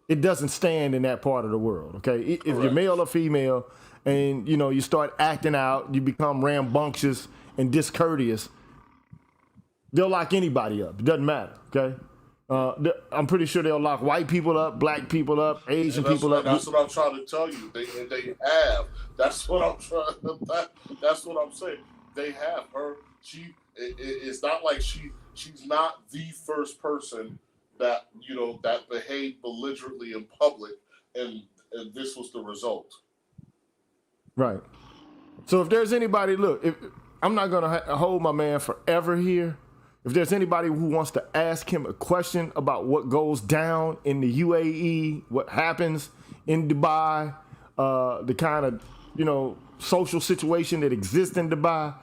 it doesn't stand in that part of the world. Okay, if you're male or female, and you start acting out, you become rambunctious and discourteous, they'll lock anybody up. It doesn't matter. Okay. I'm pretty sure they'll lock white people up, black people up, Asian people up. That's what I'm trying to tell you. They have. That's what I'm trying. That's what I'm saying. They have her. It's not like she's not the first person that that behaved belligerently in public, and this was the result. Right. So if there's anybody, look, I'm not gonna hold my man forever here. If there's anybody who wants to ask him a question about what goes down in the UAE, what happens in Dubai, the kind of, social situation that exists in Dubai,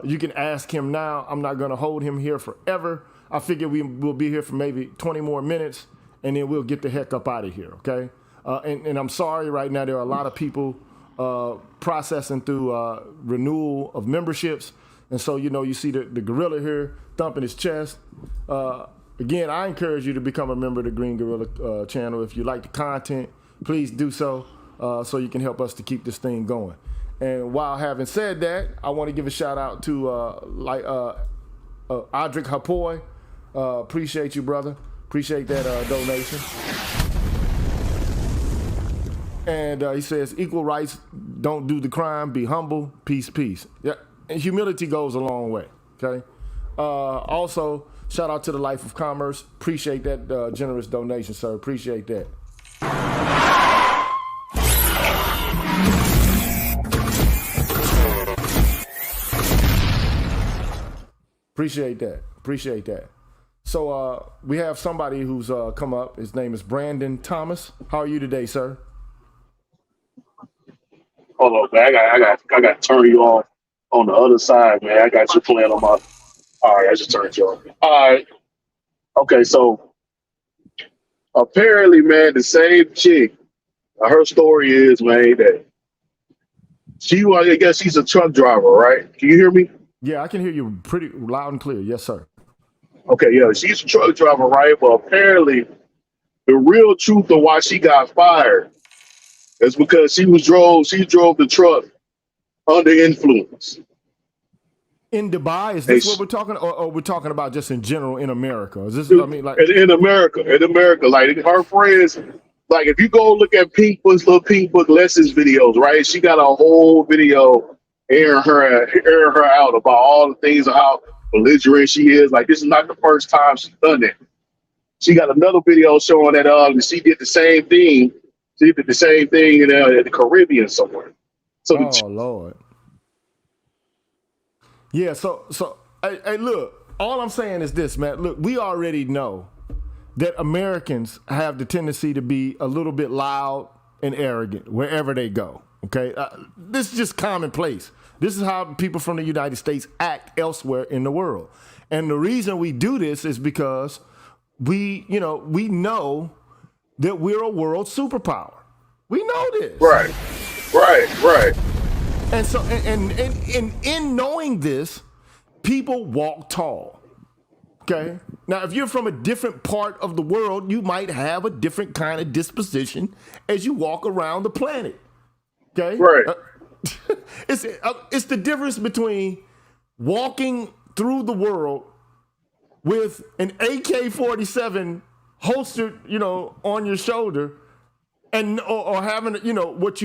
you can ask him now. I'm not going to hold him here forever. I figure we'll be here for maybe 20 more minutes, and then we'll get the heck up out of here, okay? And I'm sorry right now, there are a lot of people processing through renewal of memberships. And so, you see the gorilla here thumping his chest. Again, I encourage you to become a member of the Green Gorilla channel. If you like the content, please do so you can help us to keep this thing going. And while having said that, I want to give a shout out to Adric Hapoy. Appreciate you, brother. Appreciate that donation. And he says, equal rights, don't do the crime, be humble, peace, peace. Yeah. And humility goes a long way, okay? Also, shout out to the Life of Commerce. Appreciate that generous donation, sir. Appreciate that. Appreciate that. So we have somebody who's come up. His name is Brandon Thomas. How are you today, sir? Hold on, man. I got to turn you on the other side, man. I got you playing on my. All right, I just turned you on. All right. Okay, so apparently, man, the same chick. Her story is, man, that I guess she's a truck driver, right? Can you hear me? Yeah, I can hear you pretty loud and clear. Yes, sir. Okay, yeah, she's a truck driver, right? But apparently, the real truth of why she got fired is because she drove the truck under influence. In Dubai, is this what we're talking, or we're talking about just in general in America? Is this, in America, like her friends, like if you go look at little Pink Book lessons videos, right? She got a whole video airing her out about all the things of how belligerent she is. Like this is not the first time she's done that. She got another video showing that she did the same thing. She did the same thing in the Caribbean somewhere. So Lord. Yeah, so hey, look, all I'm saying is this, man. Look, we already know that Americans have the tendency to be a little bit loud and arrogant wherever they go, okay? This is just commonplace. This is how people from the United States act elsewhere in the world. And the reason we do this is because we know that we're a world superpower. We know this. Right. And so, and in knowing this, people walk tall. Okay. Now, if you're from a different part of the world, you might have a different kind of disposition as you walk around the planet. Okay. Right. It's the difference between walking through the world with an AK-47 holstered, on your shoulder, and or having, what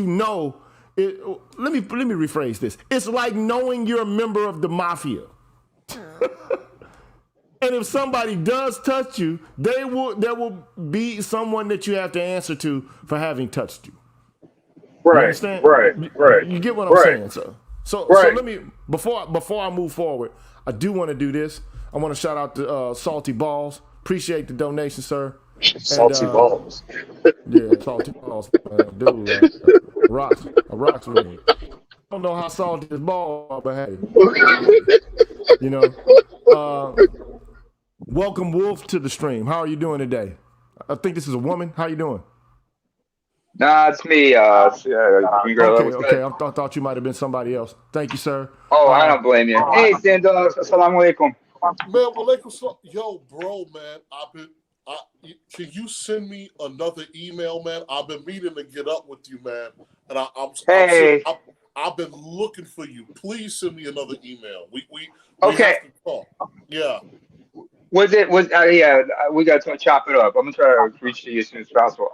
let me rephrase this. It's like knowing you're a member of the mafia. And if somebody does touch you, there will be someone that you have to answer to for having touched you. Right. You understand? Right. You get what I'm saying, sir. So let me before I move forward, I do want to do this. I want to shout out to Salty Balls. Appreciate the donation, sir. Salty Balls. Yeah, Salty Balls. Dude, rocks with me. I don't know how salty his balls are, but hey. Welcome, Wolf, to the stream. How are you doing today? I think this is a woman. How you doing? Nah, it's me. Okay. I thought you might have been somebody else. Thank you, sir. Oh, I don't blame you. Hey, Sandal. Assalamu alaikum. Man, yo, bro, man, can you send me another email, man? I've been meaning to get up with you, man, and I've been looking for you. Please send me another email. We Okay. have to talk. Yeah. Yeah, we got to chop it up. I'm gonna try to reach to you as soon as possible.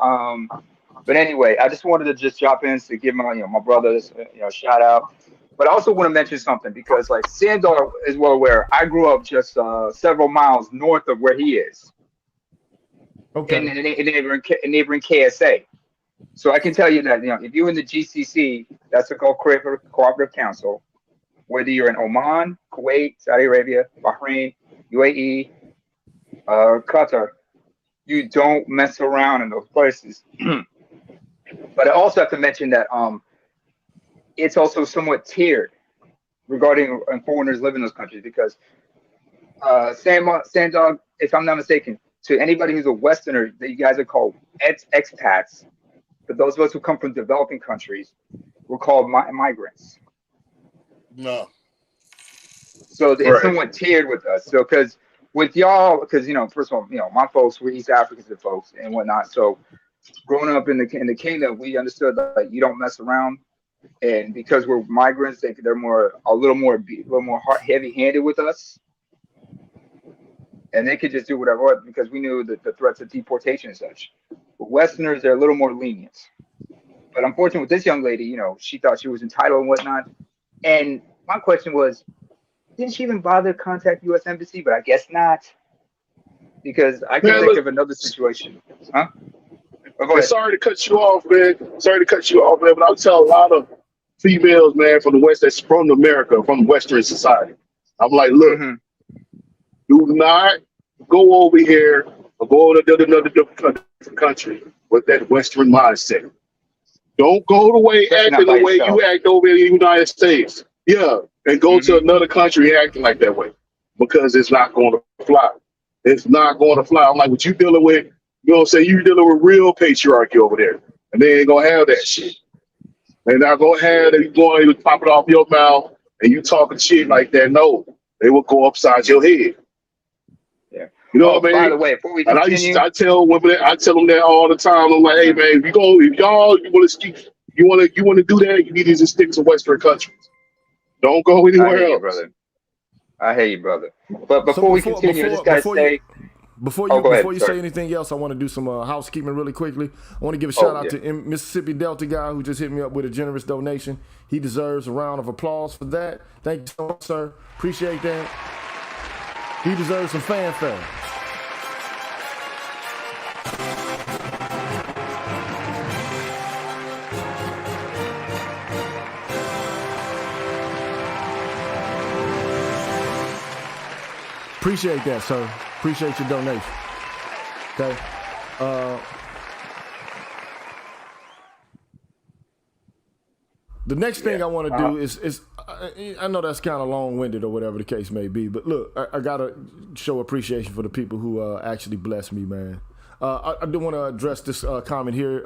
But anyway, I just wanted to just drop in to give my brothers shout out. But I also want to mention something because like Sandor is well aware. I grew up just several miles north of where he is. Okay. In neighboring KSA. So I can tell you that if you're in the GCC, that's a Gulf Cooperative Council. Whether you're in Oman, Kuwait, Saudi Arabia, Bahrain, UAE, Qatar, you don't mess around in those places. But I also have to mention that it's also somewhat tiered regarding foreigners living in those countries because Sandog, if I'm not mistaken, to anybody who's a Westerner, that you guys are called expats. But those of us who come from developing countries, we're called migrants. No. So it's somewhat tiered with us. So because with y'all, because first of all, my folks, we're East Africans and folks and whatnot. So growing up in the kingdom, we understood that you don't mess around, and because we're migrants, they're a little more heavy-handed with us, and they could just do whatever because we knew that the threats of deportation and such. But Westerners, they're a little more lenient. But unfortunately, with this young lady, she thought she was entitled and whatnot. And my question was, didn't she even bother to contact U.S. Embassy? But I guess not, because I can think of another situation. Huh? Oh, sorry to cut you off, man. But I'll tell a lot of females, man, from the West that's from America, from Western society. I'm like, look, do not go over here or go to another different country with that Western mindset. Don't go the way acting the way you act over in the United States. Yeah, and go to another country acting like that way because it's not going to fly. It's not going to fly. I'm like, what you dealing with? You know what I'm saying? You're dealing with real patriarchy over there, and they ain't gonna have that shit. They're not gonna have that. You going to pop it off your mouth and you talking shit like that. No, they will go upside your head. Yeah. You know what I mean? By the way, before we continue, I tell women, I tell them that all the time. I'm like, hey man, if y'all want to do that, you need to just stick to Western countries. Don't go anywhere else, brother. I hear you, brother. But before we continue, I just gotta say. Before you say anything else, I want to do some housekeeping really quickly. I want to give a shout out to Mississippi Delta guy who just hit me up with a generous donation. He deserves a round of applause for that. Thank you so much, sir. Appreciate that. He deserves some fanfare. Appreciate that, sir. Appreciate your donation. Okay. The next thing I want to do is I know that's kind of long-winded or whatever the case may be, but look, I got to show appreciation for the people who actually bless me, man. I do want to address this comment here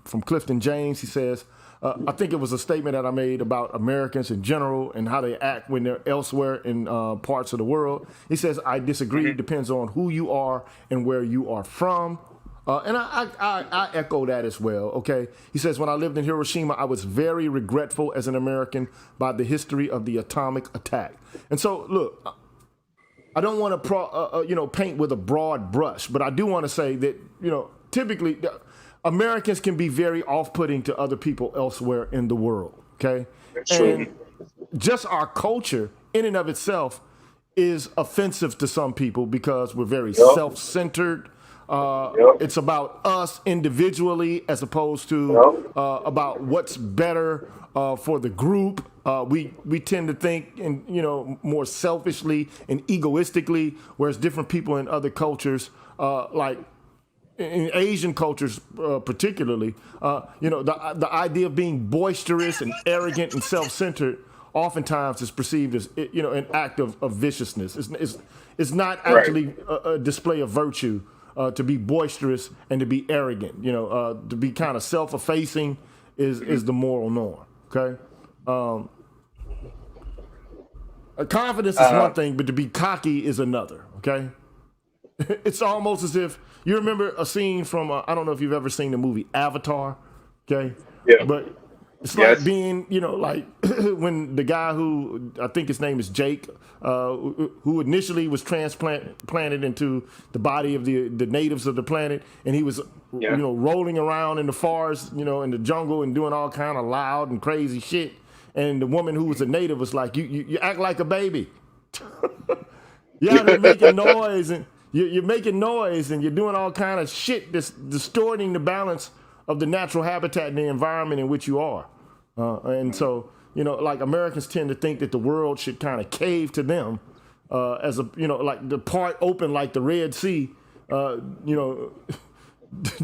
from Clifton James. He says, I think it was a statement that I made about Americans in general and how they act when they're elsewhere in parts of the world. He says, I disagree. It depends on who you are and where you are from. And I echo that as well, okay? He says, when I lived in Hiroshima, I was very regretful as an American by the history of the atomic attack. And so, look, I don't want to, paint with a broad brush, but I do want to say that, typically Americans can be very off-putting to other people elsewhere in the world, okay? And just our culture in and of itself is offensive to some people because we're very self-centered. It's about us individually as opposed to about what's better for the group. We tend to think more selfishly and egoistically, whereas different people in other cultures, like in Asian cultures particularly, the idea of being boisterous and arrogant and self-centered oftentimes is perceived as an act of viciousness. It's not actually a display of virtue. To be boisterous and to be arrogant, to be kind of self-effacing is the moral norm. Okay. confidence is one thing, but to be cocky is another. Okay, it's almost as if you remember a scene from I don't know if you've ever seen the movie Avatar. Okay, Yeah. but it's like being, like when the guy who I think his name is Jake, who initially was transplanted into the body of the natives of the planet, and he was, rolling around in the forest, in the jungle and doing all kind of loud and crazy shit. And the woman who was a native was like, "You act like a baby. You're out there making noise, and you're making noise, and you're doing all kind of shit that's distorting the balance of the natural habitat and the environment in which you are." And so, like Americans tend to think that the world should kind of cave to them as a, like the part open like the Red Sea,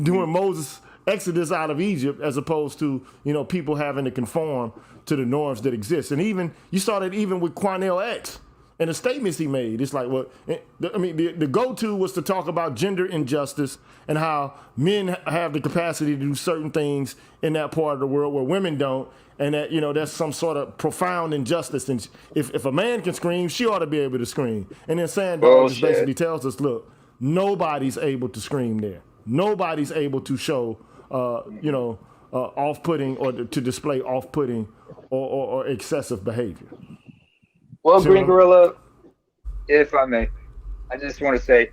doing Moses' exodus out of Egypt, as opposed to, people having to conform to the norms that exist. And even, you saw that even with Quanell X and the statements he made. It's like, the go-to was to talk about gender injustice and how men have the capacity to do certain things in that part of the world where women don't, and that, that's some sort of profound injustice. And if a man can scream, she ought to be able to scream. And then Sandog just basically tells us, look, nobody's able to scream there. Nobody's able to show, off-putting or to display off-putting or excessive behavior. Well, Green Gorilla, if I may, I just want to say,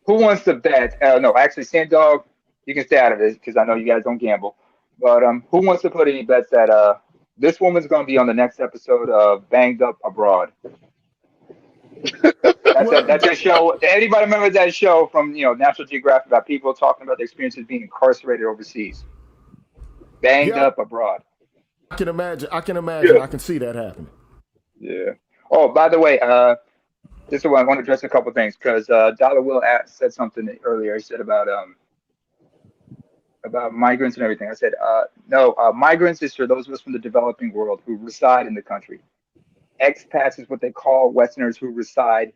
who wants to bet? No, actually, Sandog, you can stay out of this because I know you guys don't gamble. But who wants to put any bets that this woman's going to be on the next episode of Banged Up Abroad? That's a show. Anybody remember that show from National Geographic about people talking about their experiences being incarcerated overseas? Banged Up Abroad. I can imagine. Yeah. I can see that happening. Yeah. Oh, by the way, this is what I want to address a couple of things because Dollar Will said something earlier. He said about migrants and everything. I said no. Migrants is for those of us from the developing world who reside in the country. Expats is what they call Westerners who reside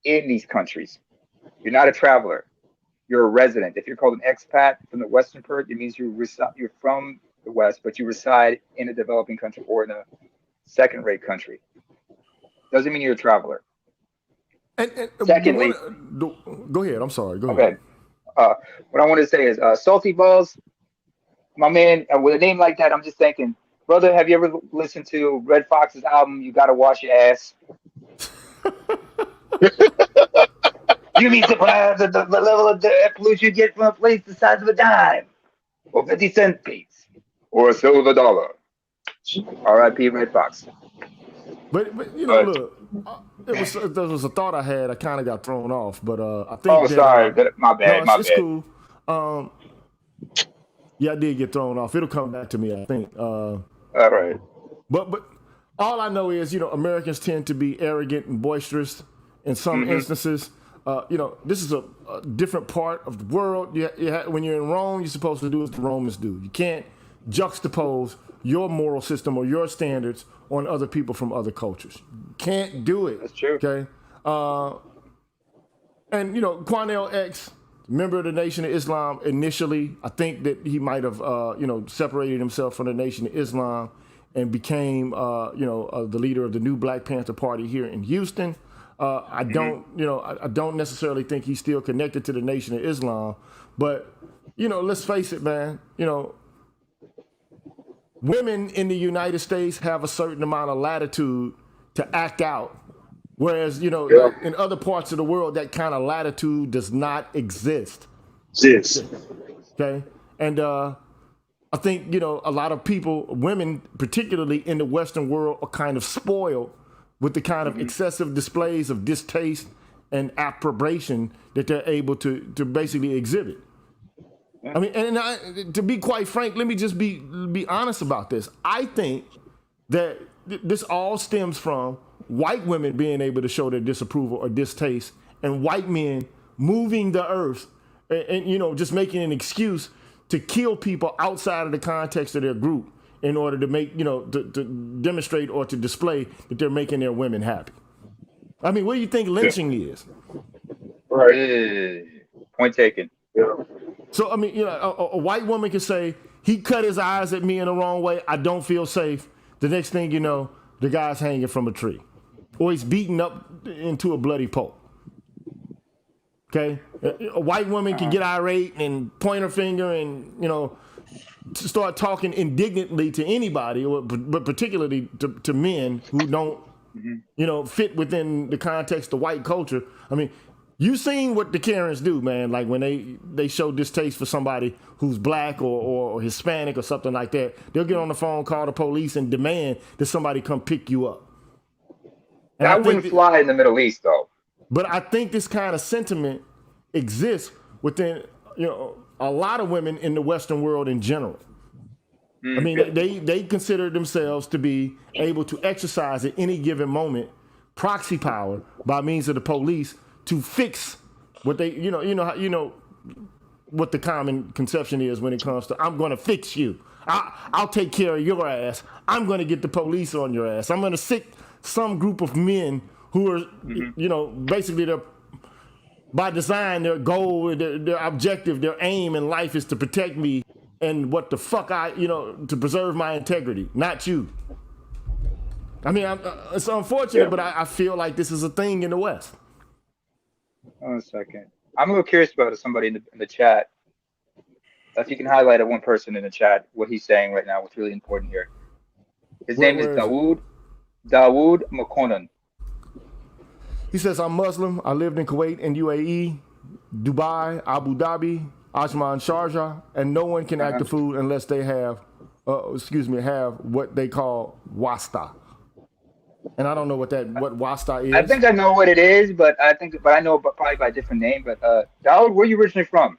in these countries. You're not a traveler. You're a resident. If you're called an expat from the Western part, it means you're from the West, but you reside in a developing country or in a second-rate country. Doesn't mean you're a traveler. And secondly, go ahead. I'm sorry. Go ahead. What I want to say is, Salty Balls, my man, with a name like that, I'm just thinking, brother, have you ever listened to Red Fox's album, You Gotta Wash Your Ass? You be surprised at the level of pollution you get from a place the size of a dime, or 50-cent piece, or a silver dollar. R.I.P. Red Fox. But look, there was a thought I had. I kind of got thrown off, but I think. Oh, sorry, my bad. No, it's cool. Yeah, I did get thrown off. It'll come back to me, I think. All right. But all I know is, Americans tend to be arrogant and boisterous in some instances. This is a different part of the world. When you're in Rome, you're supposed to do as the Romans do. You can't juxtapose your moral system or your standards on other people from other cultures. You can't do it. That's true. Okay. And Quanell X, member of the Nation of Islam initially, I think that he might have separated himself from the Nation of Islam and became the leader of the new Black Panther Party here in Houston. I don't necessarily think he's still connected to the Nation of Islam, but let's face it, man. Women in the United States have a certain amount of latitude to act out, whereas in other parts of the world that kind of latitude does not exist. Okay, and I think a lot of people, women particularly in the Western world, are kind of spoiled with the kind of excessive displays of distaste and approbation that they're able to basically exhibit. I mean, and to be quite frank, let me just be honest about this. I think that this all stems from white women being able to show their disapproval or distaste, and white men moving the earth and just making an excuse to kill people outside of the context of their group in order to make, to demonstrate or to display that they're making their women happy. I mean, what do you think lynching is? Right. Point taken. Yeah. So, I mean, a white woman can say, he cut his eyes at me in the wrong way, I don't feel safe. The next thing you know, the guy's hanging from a tree, or he's beaten up into a bloody pulp. Okay, a white woman can get irate and point her finger and, you know, to start talking indignantly to anybody, but particularly to men who don't, you know, fit within the context of white culture. I mean, you seen what the Karens do, man. Like when they show distaste for somebody who's black or Hispanic or something like that, they'll get on the phone, call the police, and demand that somebody come pick you up. And that wouldn't fly in the Middle East, though. But I think this kind of sentiment exists within, you know, a lot of women in the Western world in general. I mean, they consider themselves to be able to exercise at any given moment proxy power by means of the police to fix what they, you know what the common conception is when it comes to, I'm going to fix you. I'll take care of your ass. I'm going to get the police on your ass. I'm going to sick some group of men who are, you know, basically they're, by design, their goal, their objective, their aim in life is to protect me and what the fuck to preserve my integrity, not you. I mean, it's unfortunate, but I feel like this is a thing in the West. One second. I'm a little curious about somebody in the chat. If you can highlight one person in the chat, what he's saying right now, what's really important here. His name is Dawood Makonnen. He says, I'm Muslim. I lived in Kuwait and UAE, Dubai, Abu Dhabi, Ajman, Sharjah, and no one can act the food unless they have what they call wasta. And I don't know what wasta is. I think I know what it is, but I know probably by a different name. But Dawood, where are you originally from?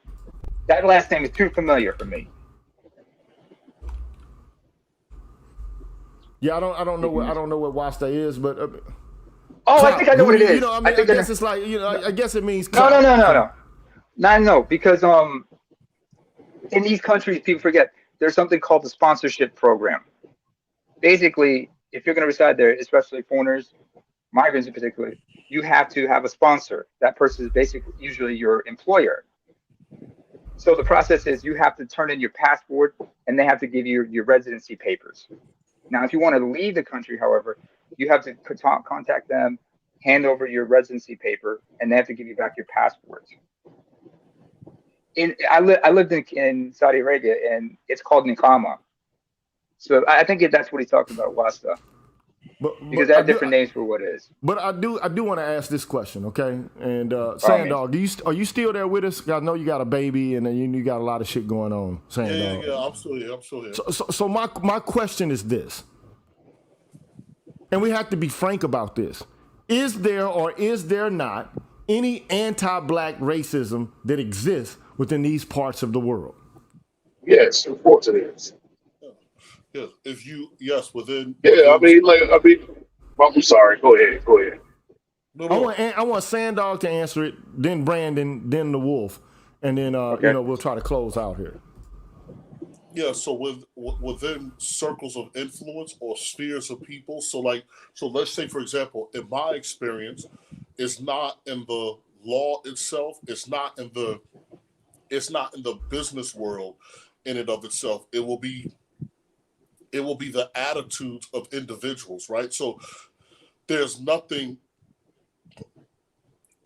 That last name is too familiar for me. Yeah, I don't know what wasta is, but I think I know what it is. You know, I guess it's like, you know, I guess it means no, because in these countries, people forget there's something called the sponsorship program. Basically, if you're going to reside there, especially foreigners, migrants in particular, you have to have a sponsor. That person is basically usually your employer. So the process is you have to turn in your passport and they have to give you your residency papers. Now, if you want to leave the country, however, you have to contact them, hand over your residency paper, and they have to give you back your passport. I lived in Saudi Arabia, and it's called Nikama. So I think that's what he's talking about, wasta. Because they have different names for what it is. But I do want to ask this question, okay? And Sandog, are you still there with us? I know you got a baby and you got a lot of shit going on, Sandog. Yeah, I'm still here. So my question is this, and we have to be frank about this. Is there or is there not any anti-black racism that exists within these parts of the world? Yes, of course it is. Yeah, within. Yeah, I'm sorry. Go ahead. No. I want Sandog to answer it, then Brandon, then the Wolf, and then we'll try to close out here. Yeah, so within circles of influence or spheres of people, so let's say, for example, in my experience, it's not in the law itself, it's not in the business world in and of itself. It will be the attitudes of individuals, right? So there's nothing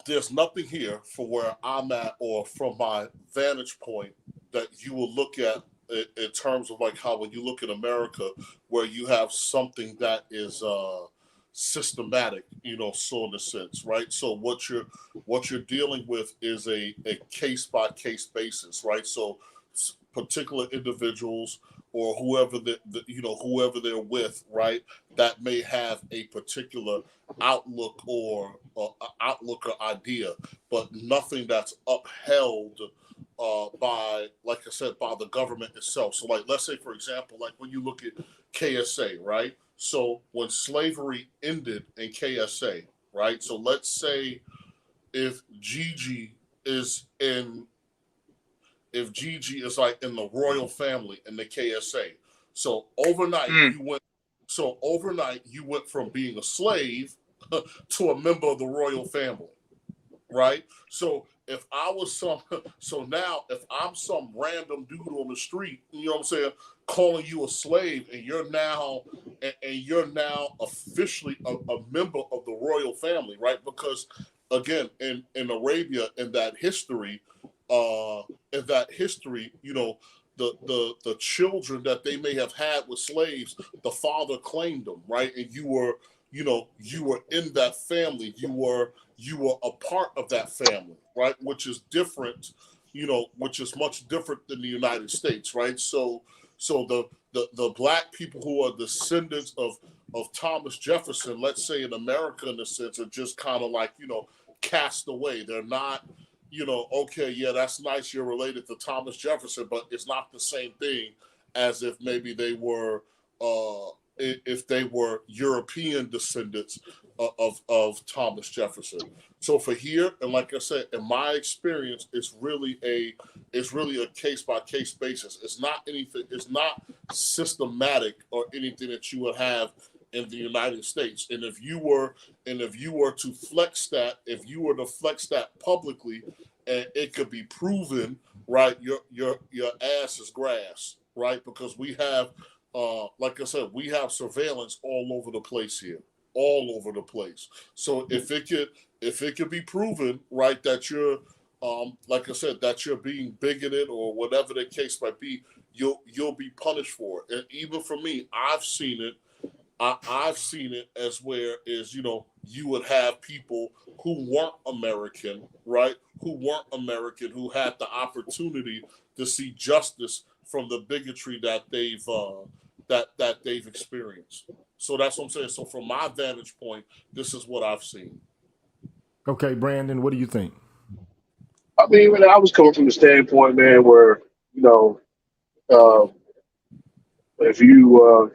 here for where I'm at or from my vantage point that you will look at in terms of like how when you look at America, where you have something that is systematic, so in a sense, right? So what you're dealing with is a case by case basis, right? So particular individuals or whoever whoever they're with, right, that may have a particular outlook or idea, but nothing that's upheld by, like I said, by the government itself. So like, let's say, for example, like when you look at KSA, right? So when slavery ended in KSA, right? So let's say if Gigi is like in the royal family in the KSA. So overnight you went from being a slave to a member of the royal family, right? So now if I'm some random dude on the street, you know what I'm saying, calling you a slave, and you're now officially a member of the royal family, right? Because again, in Arabia, in that history, you know, the children that they may have had with slaves, the father claimed them, right? And you were in that family. You were a part of that family, right? Which is different, which is much different than the United States, right? So the black people who are descendants of Thomas Jefferson, let's say in America, in a sense, are just kind of like, cast away. They're not, okay, yeah, that's nice, you're related to Thomas Jefferson, but it's not the same thing as if maybe they were if they were European descendants of Thomas Jefferson. So for here, and like I said, in my experience, it's really a case by case basis. It's not anything. It's not systematic or anything that you would have in the United States. And if you were to flex that publicly, and it could be proven, right? Your ass is grass, right? Because we have, like I said, we have surveillance all over the place here, all over the place. So if it could be proven, right, that you're, like I said, that you're being bigoted or whatever the case might be, you'll be punished for it. And even for me, I've seen it as where is, you would have people who weren't American, right? Who had the opportunity to see justice from the bigotry that they've experienced. So that's what I'm saying. So from my vantage point, this is what I've seen. Okay, Brandon, what do you think? I mean, when I was coming from the standpoint, man, where, uh, if you,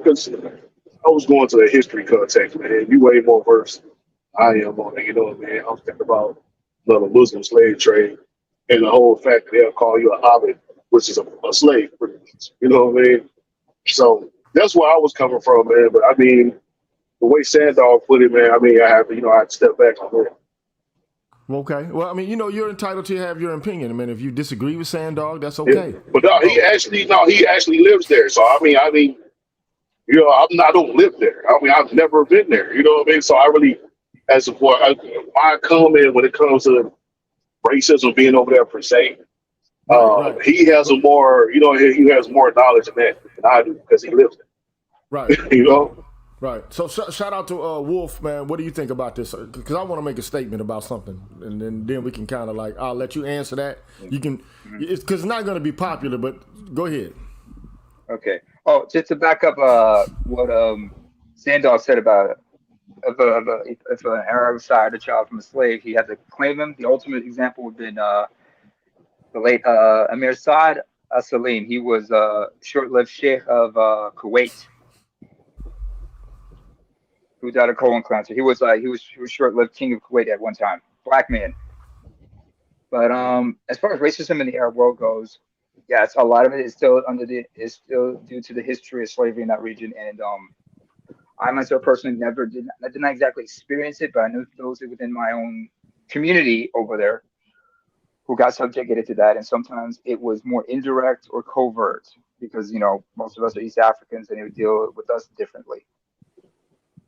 because I was going to the history context, man. You way more versed than I am on it, man. I'm thinking about the Muslim slave trade and the whole fact that they'll call you a hobbit, which is a slave, pretty much. You know what I mean? So that's where I was coming from, man. But I mean, the way Sandog put it, man, I mean, I had to step back on it. Okay. Well, I mean, you're entitled to have your opinion. I mean, if you disagree with Sandog, that's okay. Yeah. But no, he actually lives there. So I mean, I don't live there. I mean, I've never been there. You know what I mean? So I really, as a boy, my comment when it comes to racism being over there per se, right. he has he has more knowledge than that than I do because he lives there. Right. Right. So shout out to Wolf, man. What do you think about this? Because I want to make a statement about something, and then we can kind of I'll let you answer that. You can, because it's not going to be popular, but go ahead. Okay. Oh, just to back up what Sandog said about if an Arab sired a child from a slave, he had to claim him. The ultimate example would have been the late Amir Saad Salim. He was a short-lived sheikh of Kuwait, who died of colon cancer. He was short-lived king of Kuwait at one time, black man. But as far as racism in the Arab world goes, yes, a lot of it is still due to the history of slavery in that region. And I myself personally did not exactly experience it, but I know those within my own community over there who got subjugated to that. And sometimes it was more indirect or covert because, most of us are East Africans and they would deal with us differently.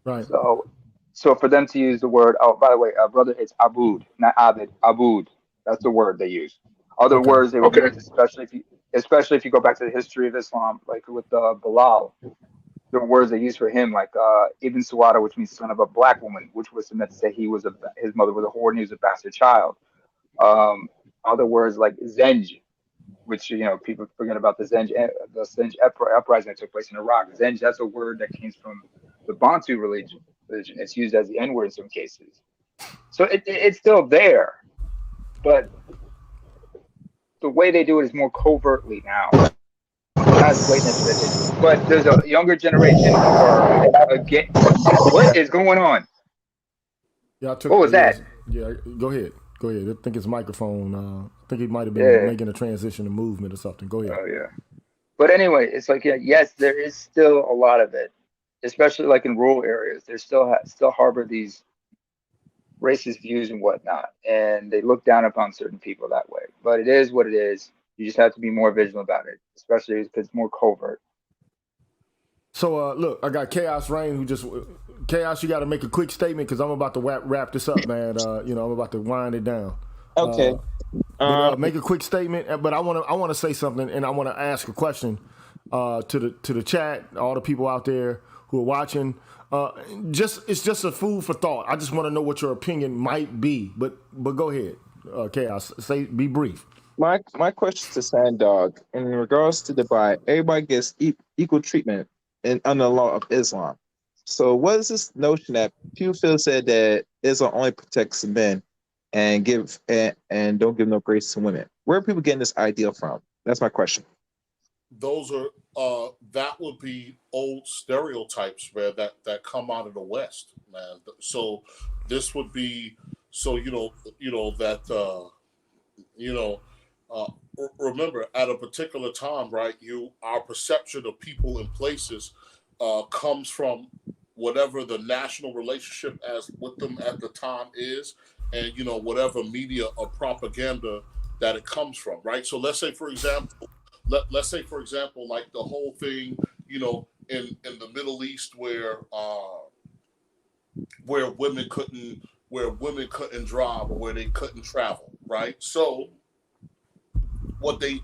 Right. So for them to use the word, oh, by the way, brother, it's Aboud, not Abid, Aboud. That's the word they use. Other words they would use, especially if you go back to the history of Islam, like with Bilal, the words they use for him, like Ibn Suwada, which means son of a black woman, which was meant to say his mother was a whore and he was a bastard child. Other words like Zenj, which people forget about the Zenj uprising that took place in Iraq. Zenj, that's a word that came from the Bantu religion. It's used as the N-word in some cases. So it's still there, but the way they do it is more covertly now. But there's a younger generation who are again. What is going on? Yeah, what was that? Yeah, go ahead. I think his microphone. I think he might have been making a transition to movement or something. Go ahead. Oh yeah. But anyway, it's like yes, there is still a lot of it, especially like in rural areas. They still harbor these racist views and whatnot, and they look down upon certain people that way. But it is what it is. You just have to be more vigilant about it, especially if it's more covert. So look, I got Chaos Rain who just Chaos. You got to make a quick statement because I'm about to wrap this up, man. You know, I'm about to wind it down. Okay. Make a quick statement. But I want to say something, and I want to ask a question to the chat, all the people out there who are watching. It's just a food for thought. I just want to know what your opinion might be. But go ahead, Chaos. Be brief. My question to Sand Dog in regards to Dubai, everybody gets equal treatment under the law of Islam. So what is this notion that Pew Phil said that Islam only protects men and and don't give no grace to women? Where are people getting this idea from? That's my question. Those are that would be old stereotypes, man, that come out of the West, man. So this would be remember at a particular time, right? Our perception of people and places comes from whatever the national relationship as with them at the time is, and whatever media or propaganda that it comes from, right? So let's say for example, like the whole thing, in the Middle East where women couldn't drive or where they couldn't travel, right? So what they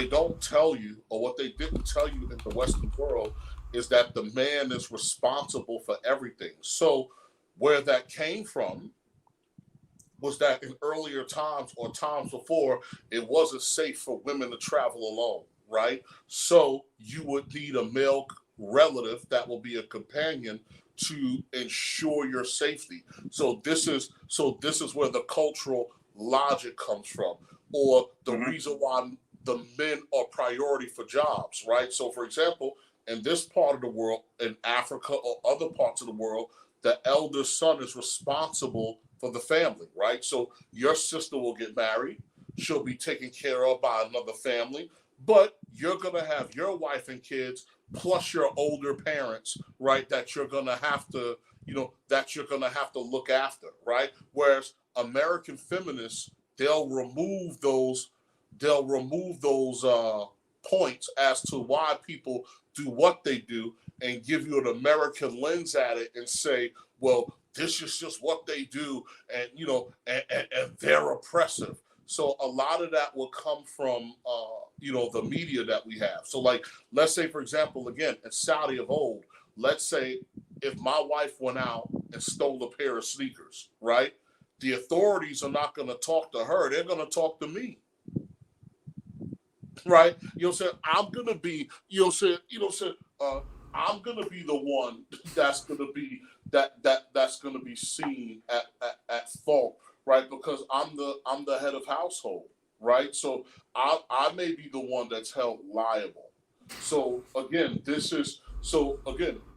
don't tell you, or what they didn't tell you in the Western world, is that the man is responsible for everything. So where that came from was that in earlier times or times before, it wasn't safe for women to travel alone, right? So you would need a male relative that will be a companion to ensure your safety. So this is where the cultural logic comes from, or the reason why the men are priority for jobs, right? So for example, in this part of the world, in Africa or other parts of the world, the eldest son is responsible for the family, right? So your sister will get married, she'll be taken care of by another family, but you're gonna have your wife and kids plus your older parents, right? That you're gonna have to, look after, right? Whereas American feminists, they'll remove those points as to why people do what they do and give you an American lens at it and say, well, this is just what they do, and and they're oppressive. So a lot of that will come from the media that we have. So like, let's say for example, again, in Saudi of old, let's say if my wife went out and stole a pair of sneakers, right? The authorities are not going to talk to her; they're going to talk to me. Right, I'm gonna be, I'm gonna be the one that's gonna be that's gonna be seen at fault, right? Because I'm the head of household, right? So I may be the one that's held liable. So again,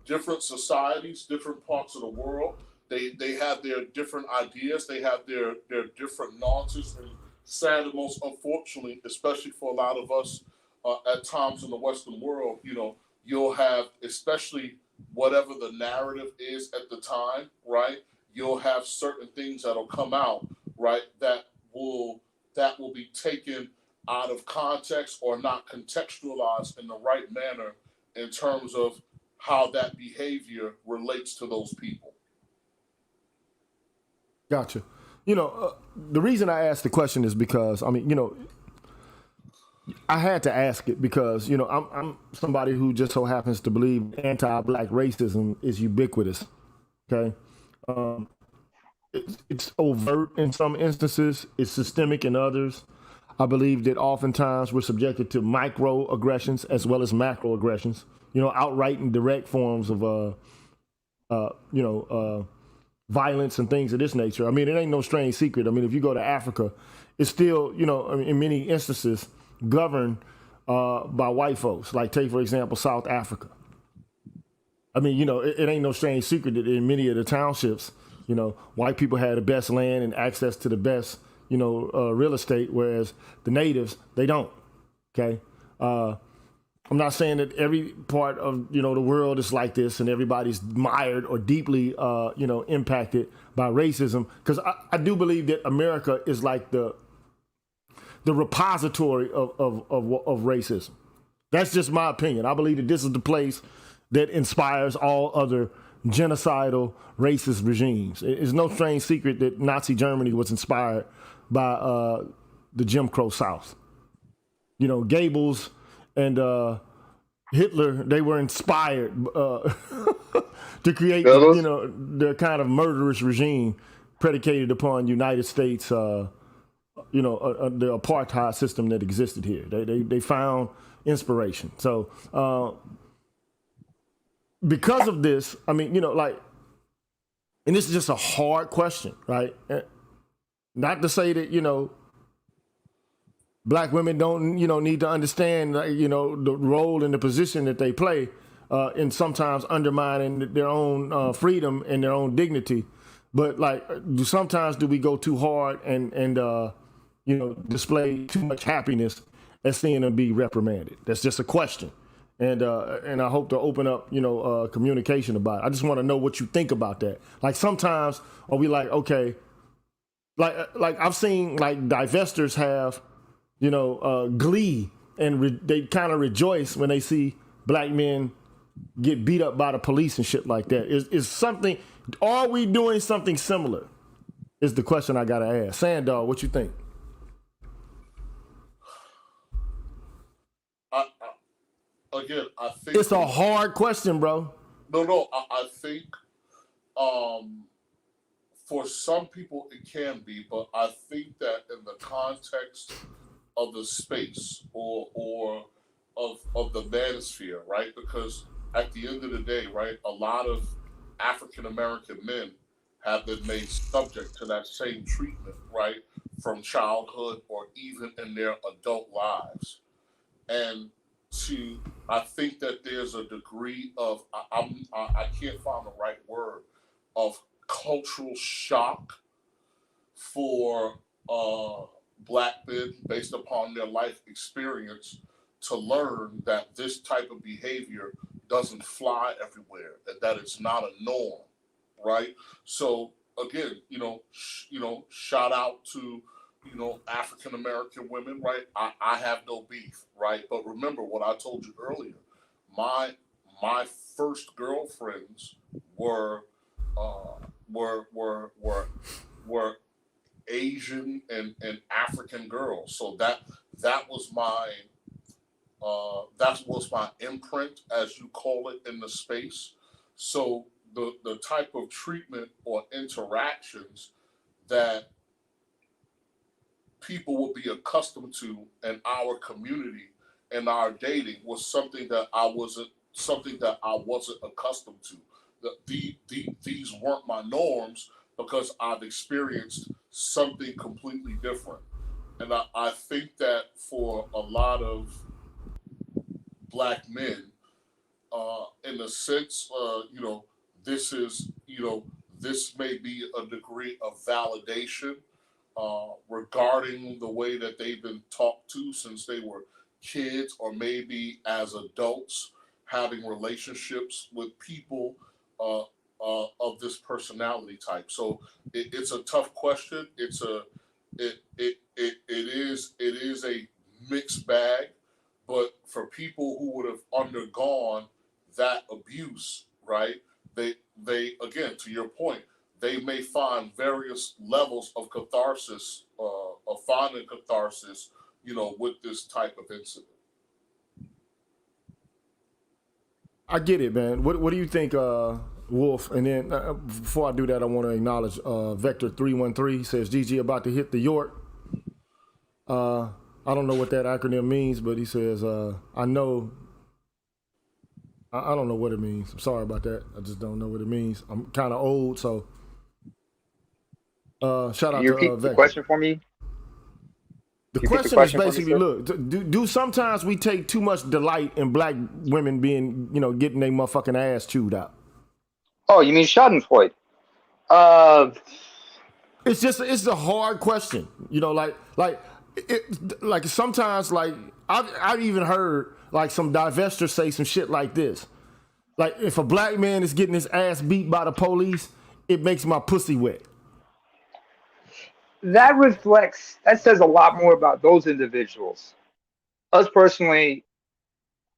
different societies, different parts of the world, they have their different ideas, they have their different nuances. And sad and most unfortunately, especially for a lot of us at times in the Western world, you'll have, especially whatever the narrative is at the time, right? You'll have certain things that'll come out, right? That will be taken out of context or not contextualized in the right manner in terms of how that behavior relates to those people. Gotcha. The reason I asked the question is because, I had to ask it because, I'm somebody who just so happens to believe anti-Black racism is ubiquitous, okay? It's overt in some instances, it's systemic in others. I believe that oftentimes we're subjected to microaggressions as well as macroaggressions, outright and direct forms of, violence and things of this nature. It ain't no strange secret. If you go to Africa, it's still, in many instances governed by white folks. Like take, for example, South Africa. It ain't no strange secret that in many of the townships, white people had the best land and access to the best, real estate, whereas the natives, they don't. Okay. I'm not saying that every part of, the world is like this and everybody's mired or deeply, impacted by racism. Because I do believe that America is like the the repository of racism. That's just my opinion. I believe that this is the place that inspires all other genocidal racist regimes. It's no strange secret that Nazi Germany was inspired by the Jim Crow South. You know, Goebbels and Hitler, they were inspired to create, you know, their kind of murderous regime predicated upon United States, the apartheid system that existed here. They found inspiration. So because of this, I mean, you know, like, and this is just a hard question, right? Not to say that, you know, black women don't, you know, need to understand, you know, the role and the position that they play in sometimes undermining their own freedom and their own dignity. But like, sometimes do we go too hard and you know, display too much happiness at seeing them be reprimanded? That's just a question. And I hope to open up, you know, communication about it. I just want to know what you think about that. Like, sometimes are we like, okay, like I've seen like divestors have, you know, glee, and they kind of rejoice when they see black men get beat up by the police and shit like that. Is something, are we doing something similar? Is the question I gotta ask. Sandal, what you think? Again, I think it's a hard question, bro. No, I think for some people it can be, but I think that in the context of the space or of the manosphere, right? Because at the end of the day, right, a lot of African American men have been made subject to that same treatment, right, from childhood or even in their adult lives. And I think that there's a degree of, I can't find the right word, of cultural shock for black men based upon their life experience to learn that this type of behavior doesn't fly everywhere, and that it's not a norm, right? So again, you know, shout out to, you know, African American women, right? I have no beef, right? But remember what I told you earlier. My first girlfriends were Asian and African girls. So that was my imprint, as you call it, in the space. So the type of treatment or interactions that people will be accustomed to in our community and our dating was something that I wasn't accustomed to. These weren't my norms because I've experienced something completely different. And I think that for a lot of black men, in a sense, you know, this may be a degree of validation regarding the way that they've been talked to since they were kids, or maybe as adults having relationships with people of this personality type. So it's a tough question. It is a mixed bag, but for people who would have undergone that abuse, right? They again, to your point, they may find various levels of catharsis, of finding catharsis, you know, with this type of incident. I get it, man. What do you think, Wolf? And then before I do that, I want to acknowledge Vector 313 says GG about to hit the York. I don't know what that acronym means, but he says I know. I don't know what it means. I'm sorry about that. I just don't know what it means. I'm kind of old, so. Shout out Can you to repeat Vector. the question for me? The question is basically, look, do sometimes we take too much delight in black women being, you know, getting their motherfucking ass chewed out? Oh, you mean Schadenfreude? It's a hard question, you know, like sometimes, like I've even heard like some divestors say some shit like this, like if a black man is getting his ass beat by the police, it makes my pussy wet. that says a lot more about those individuals. Us personally,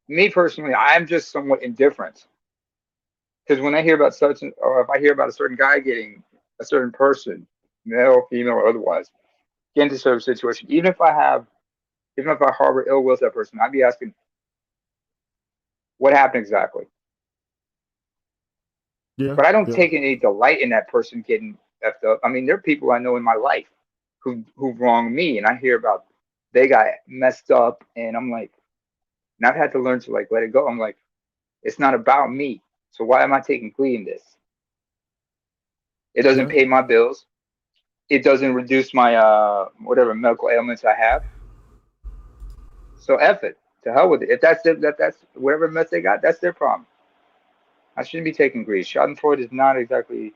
me personally, I'm just somewhat indifferent. Because when I hear about or if I hear about a certain guy getting a certain person, male, female, or otherwise, get into a certain situation, even if I harbor ill will to that person, I'd be asking, what happened exactly? Yeah. But I don't Yeah. take any delight in that person getting effed up. I mean, there are people I know in my life who've wronged me, and I hear about they got messed up, and I'm like, and I've had to learn to like let it go. I'm like, it's not about me. So why am I taking glee in this? It doesn't Yeah. pay my bills. It doesn't reduce my whatever medical ailments I have. So F it. To hell with it. If that's whatever mess they got, that's their problem. I shouldn't be taking grief. Schadenfreude is not exactly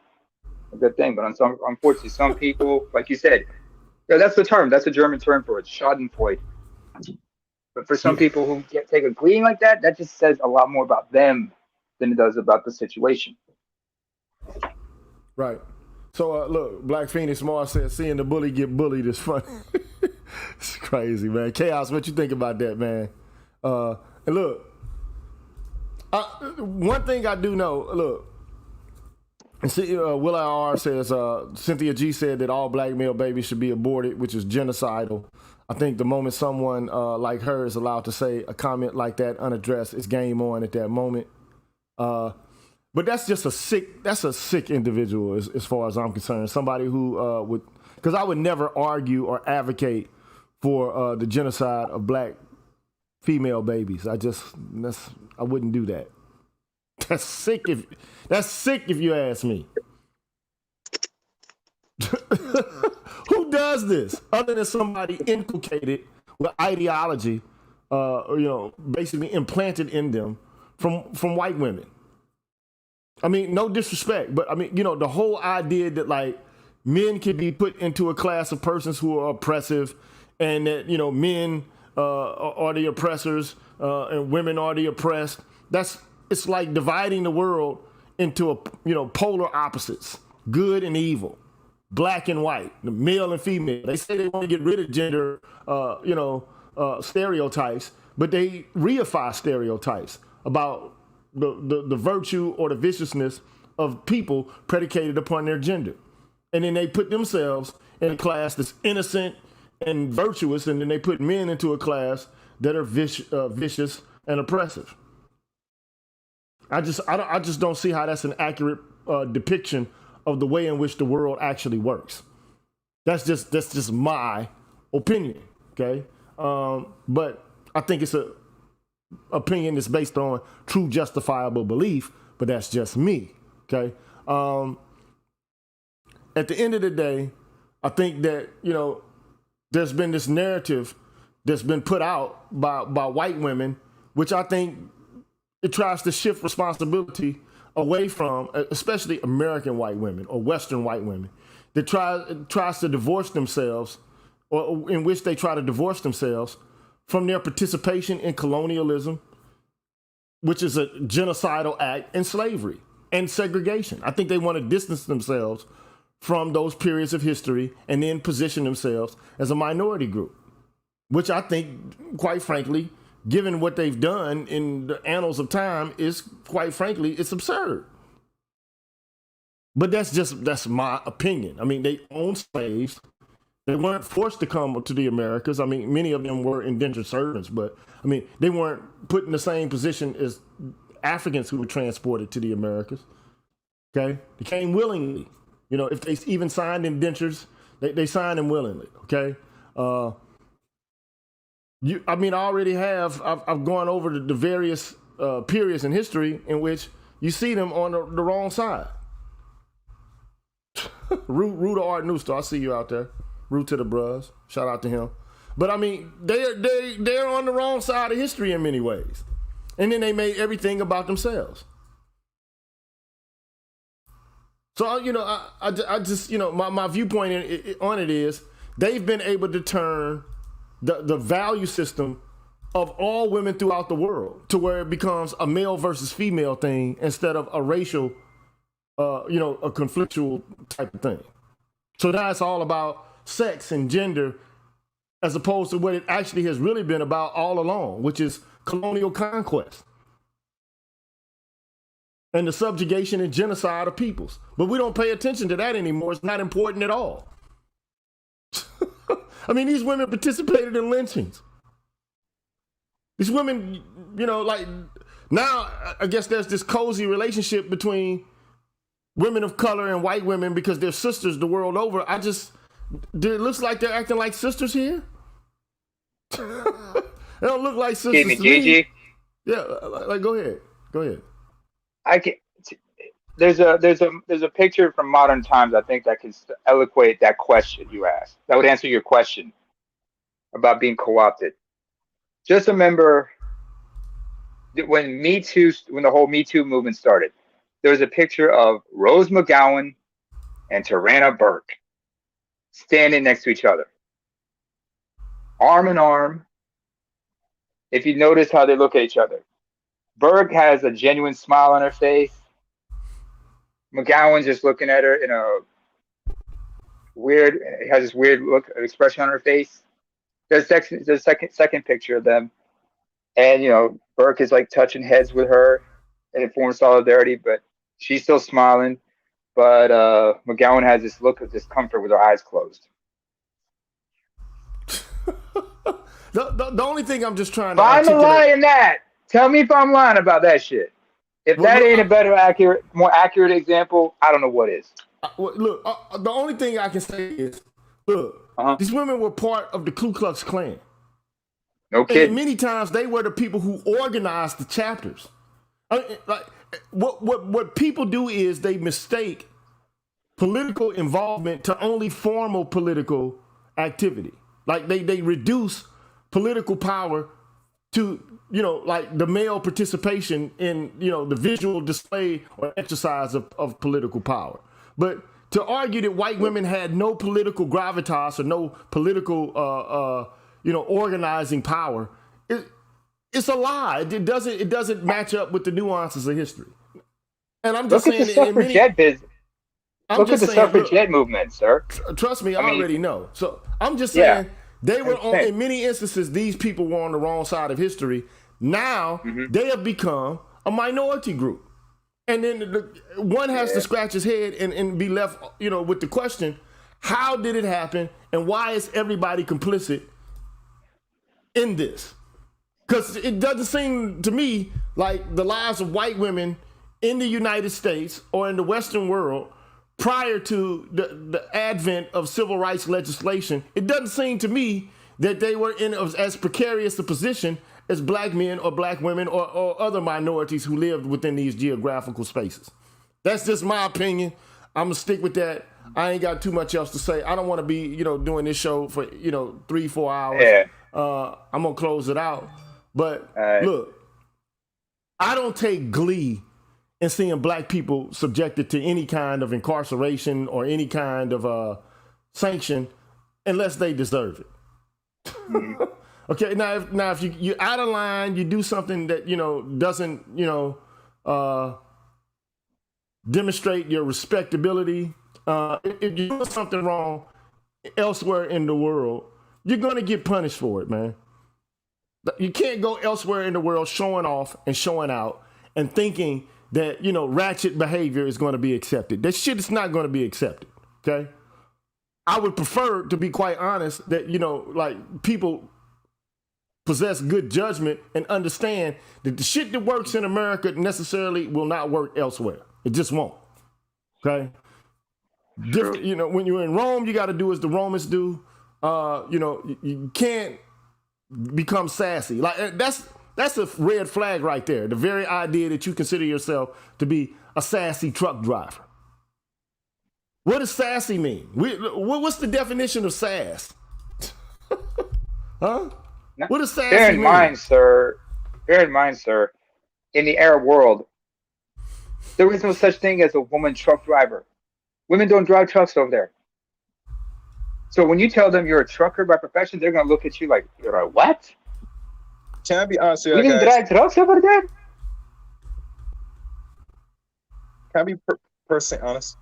a good thing, but unfortunately, some people, like you said, yeah, that's the term. That's a German term for it, Schadenfreude. But for some people who take a glean like that, that just says a lot more about them than it does about the situation. Right. So look, Black Phoenix Mars said, "Seeing the bully get bullied is funny." It's crazy, man. Chaos, what you think about that, man? And look, one thing I do know, look, see, Will R says, Cynthia G said that all black male babies should be aborted, which is genocidal. I think the moment someone like her is allowed to say a comment like that unaddressed, it's game on at that moment. But that's just a sick individual as far as I'm concerned. Somebody who would, because I would never argue or advocate for the genocide of black female babies. I wouldn't do that. That's sick if you ask me. Who does this other than somebody inculcated with ideology, basically implanted in them from white women? I mean, no disrespect, but I mean, the whole idea that like men can be put into a class of persons who are oppressive, and that men are the oppressors and women are the oppressed. It's like dividing the world into polar opposites, good and evil, black and white, male and female. They say they want to get rid of gender, stereotypes, but they reify stereotypes about the virtue or the viciousness of people predicated upon their gender. And then they put themselves in a class that's innocent and virtuous, and then they put men into a class that are vicious and oppressive. I just don't see how that's an accurate depiction of the way in which the world actually works. That's just my opinion, okay? But I think it's a opinion that's based on true justifiable belief, but that's just me, okay? At the end of the day, I think that, there's been this narrative that's been put out by white women, which I think it tries to shift responsibility away from, especially American white women or Western white women, that tries to divorce themselves, or in which they try to divorce themselves from their participation in colonialism, which is a genocidal act, and slavery and segregation. I think they want to distance themselves from those periods of history and then position themselves as a minority group, which I think, quite frankly, given what they've done in the annals of time, is, quite frankly, it's absurd. But that's my opinion. I mean, they owned slaves. They weren't forced to come to the Americas. I mean, many of them were indentured servants, but I mean, they weren't put in the same position as Africans who were transported to the Americas. Okay, they came willingly. If they even signed indentures, they signed them willingly. Okay. I already have. I've gone over the various periods in history in which you see them on the wrong side. Root to Art Newster, I see you out there. Root to the bros. Shout out to him. But I mean, they're on the wrong side of history in many ways, and then they made everything about themselves. So I just my viewpoint on it is they've been able to turn the value system of all women throughout the world to where it becomes a male versus female thing instead of a racial, a conflictual type of thing. So now it's all about sex and gender as opposed to what it actually has really been about all along, which is colonial conquest and the subjugation and genocide of peoples. But we don't pay attention to that anymore. It's not important at all. I mean, these women participated in lynchings. These women, you know, like now I guess there's this cozy relationship between women of color and white women because they're sisters the world over. It looks like they're acting like sisters here. They don't look like sisters to Gigi. me. Yeah, like go ahead. There's a picture from modern times, I think, that can eloquate that question you asked. That would answer your question about being co-opted. Just remember that when the whole Me Too movement started, there was a picture of Rose McGowan and Tarana Burke standing next to each other, arm in arm. If you notice how they look at each other, Burke has a genuine smile on her face. McGowan's just looking at her in a has this weird expression on her face. There's a second picture of them, and Burke is like touching heads with her in a form of solidarity, but she's still smiling. But McGowan has this look of discomfort with her eyes closed. The only thing I'm just trying to I'm lying that. Tell me if I'm lying about that shit. If that ain't a more accurate example, I don't know what is. Look, the only thing I can say is, these women were part of the Ku Klux Klan. No kidding. And many times they were the people who organized the chapters. What people do is they mistake political involvement to only formal political activity. Like they reduce political power to, like the male participation in, the visual display or exercise of political power. But to argue that white women had no political gravitas or no political, organizing power, it's a lie. It doesn't match up with the nuances of history. And I'm just saying, look at the suffragette movement, sir. Trust me, I already know. So I'm just saying they were in many instances, these people were on the wrong side of history. Now they have become a minority group. And then one has to scratch his head and be left, with the question, how did it happen and why is everybody complicit in this? Because it doesn't seem to me like the lives of white women in the United States or in the Western world prior to the advent of civil rights legislation, it doesn't seem to me that they were in as precarious a position as black men or black women or other minorities who lived within these geographical spaces. That's just my opinion. I'm gonna stick with that. I ain't got too much else to say. I don't want to be, doing this show for, 3-4 hours. Yeah. I'm gonna close it out. But look, I don't take glee in seeing black people subjected to any kind of incarceration or any kind of sanction unless they deserve it. Okay, now if you're out of line, you do something that doesn't demonstrate your respectability. If you're doing something wrong elsewhere in the world, you're gonna get punished for it, man. You can't go elsewhere in the world showing off and showing out and thinking that ratchet behavior is going to be accepted. That shit is not going to be accepted. Okay, I would prefer, to be quite honest, that like people possess good judgment and understand that the shit that works in America necessarily will not work elsewhere. It just won't. Okay. When you're in Rome, you got to do as the Romans do. You can't become sassy. Like that's a red flag right there. The very idea that you consider yourself to be a sassy truck driver. What does sassy mean? What's the definition of sass? Huh? What does sassy mean? Bear in mind, sir, in the Arab world, there is no such thing as a woman truck driver. Women don't drive trucks over there. So when you tell them you're a trucker by profession, they're going to look at you like, you're a what? Can I be honest with you? You didn't drive trucks over there? Can I be personally honest?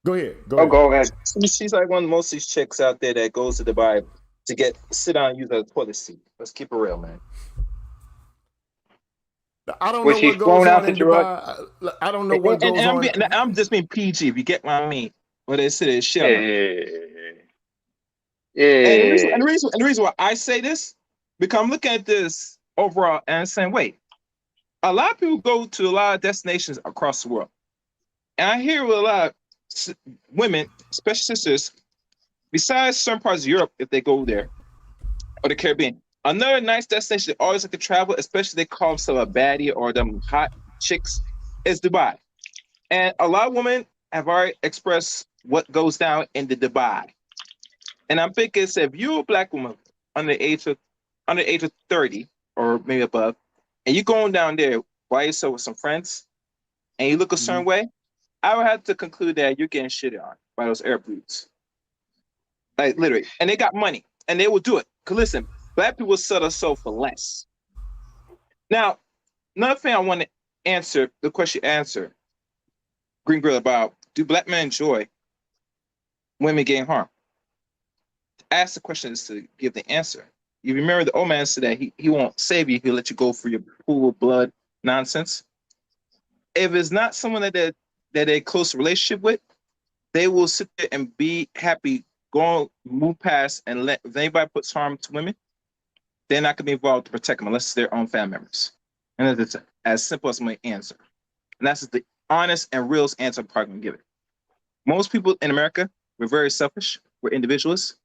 Go ahead. Oh, go ahead. She's like one of most of these chicks out there that goes to Dubai to sit down and use a toilet seat. Let's keep it real, man. I don't Was know she what goes flown out on to in Gerard? Dubai. I don't know what goes on. I'm just being PG. If you get what I mean, what they say is shit. Yeah. And the reason why I say this, because I'm looking at this overall and saying, wait, a lot of people go to a lot of destinations across the world. And I hear with a lot of women, especially sisters, besides certain parts of Europe, if they go there, or the Caribbean, another nice destination they always like to travel, especially they call themselves a baddie or them hot chicks, is Dubai. And a lot of women have already expressed what goes down in the Dubai. And I'm thinking, if you're a black woman under the age of 30 or maybe above, and you're going down there by yourself with some friends, and you look a certain way, I would have to conclude that you're getting shit on by those Arab dudes. Like literally. And they got money, and they will do it. Because listen, black people sell themselves for less. Now, another thing I want to answer, the question you answer, Green Grill, about do black men enjoy women getting harmed? Ask the question is to give the answer. You remember the old man said that he won't save you, he'll let you go for your pool of blood nonsense. If it's not someone that they're close relationship with, they will sit there and be happy, move past, and if anybody puts harm to women, they're not going to be involved to protect them unless it's their own family members. And it's as simple as my answer. And that's the honest and real answer I'm probably going to give it. Most people in America, we're very selfish. We're individualists.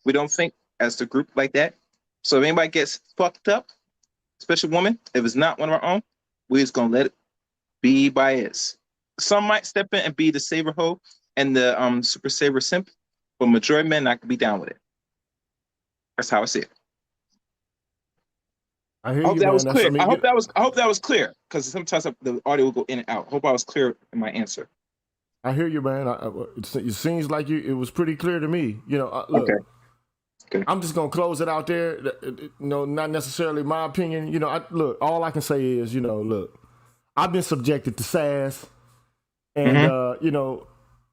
We don't think as the group like that. So if anybody gets fucked up, especially women, if it's not one of our own, we're just going to let it be by is. Some might step in and be the saver hoe and the super saver simp, but majority of men not going to be down with it. That's how I see it. I hear hope you, that man. was clear. I hope that was clear, because sometimes the audio will go in and out. Hope I was clear in my answer. I hear you, man. It seems like it was pretty clear to me. Look, okay. I'm just gonna close it out there. Not necessarily my opinion. Look, all I can say is, look, I've been subjected to sass and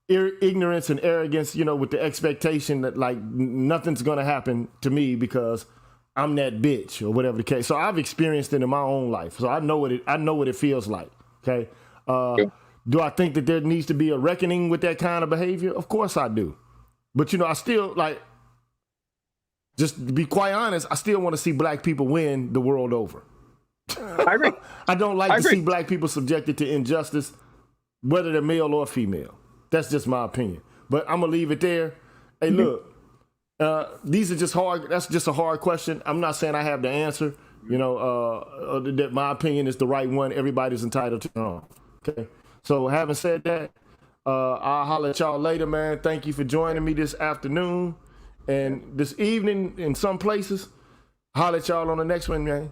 ignorance and arrogance. With the expectation that like nothing's gonna happen to me because I'm that bitch or whatever the case. So I've experienced it in my own life. So I know what it feels like. Okay. Do I think that there needs to be a reckoning with that kind of behavior? Of course I do. But I still just to be quite honest, I still want to see black people win the world over. I agree. I don't like to see black people subjected to injustice, whether they're male or female. That's just my opinion. But I'm gonna leave it there. Hey, look. These are just hard. That's just a hard question. I'm not saying I have the answer. That my opinion is the right one. Everybody's entitled to their own. Okay. So having said that, I'll holler at y'all later, man. Thank you for joining me this afternoon and this evening in some places. Holler at y'all on the next one, man.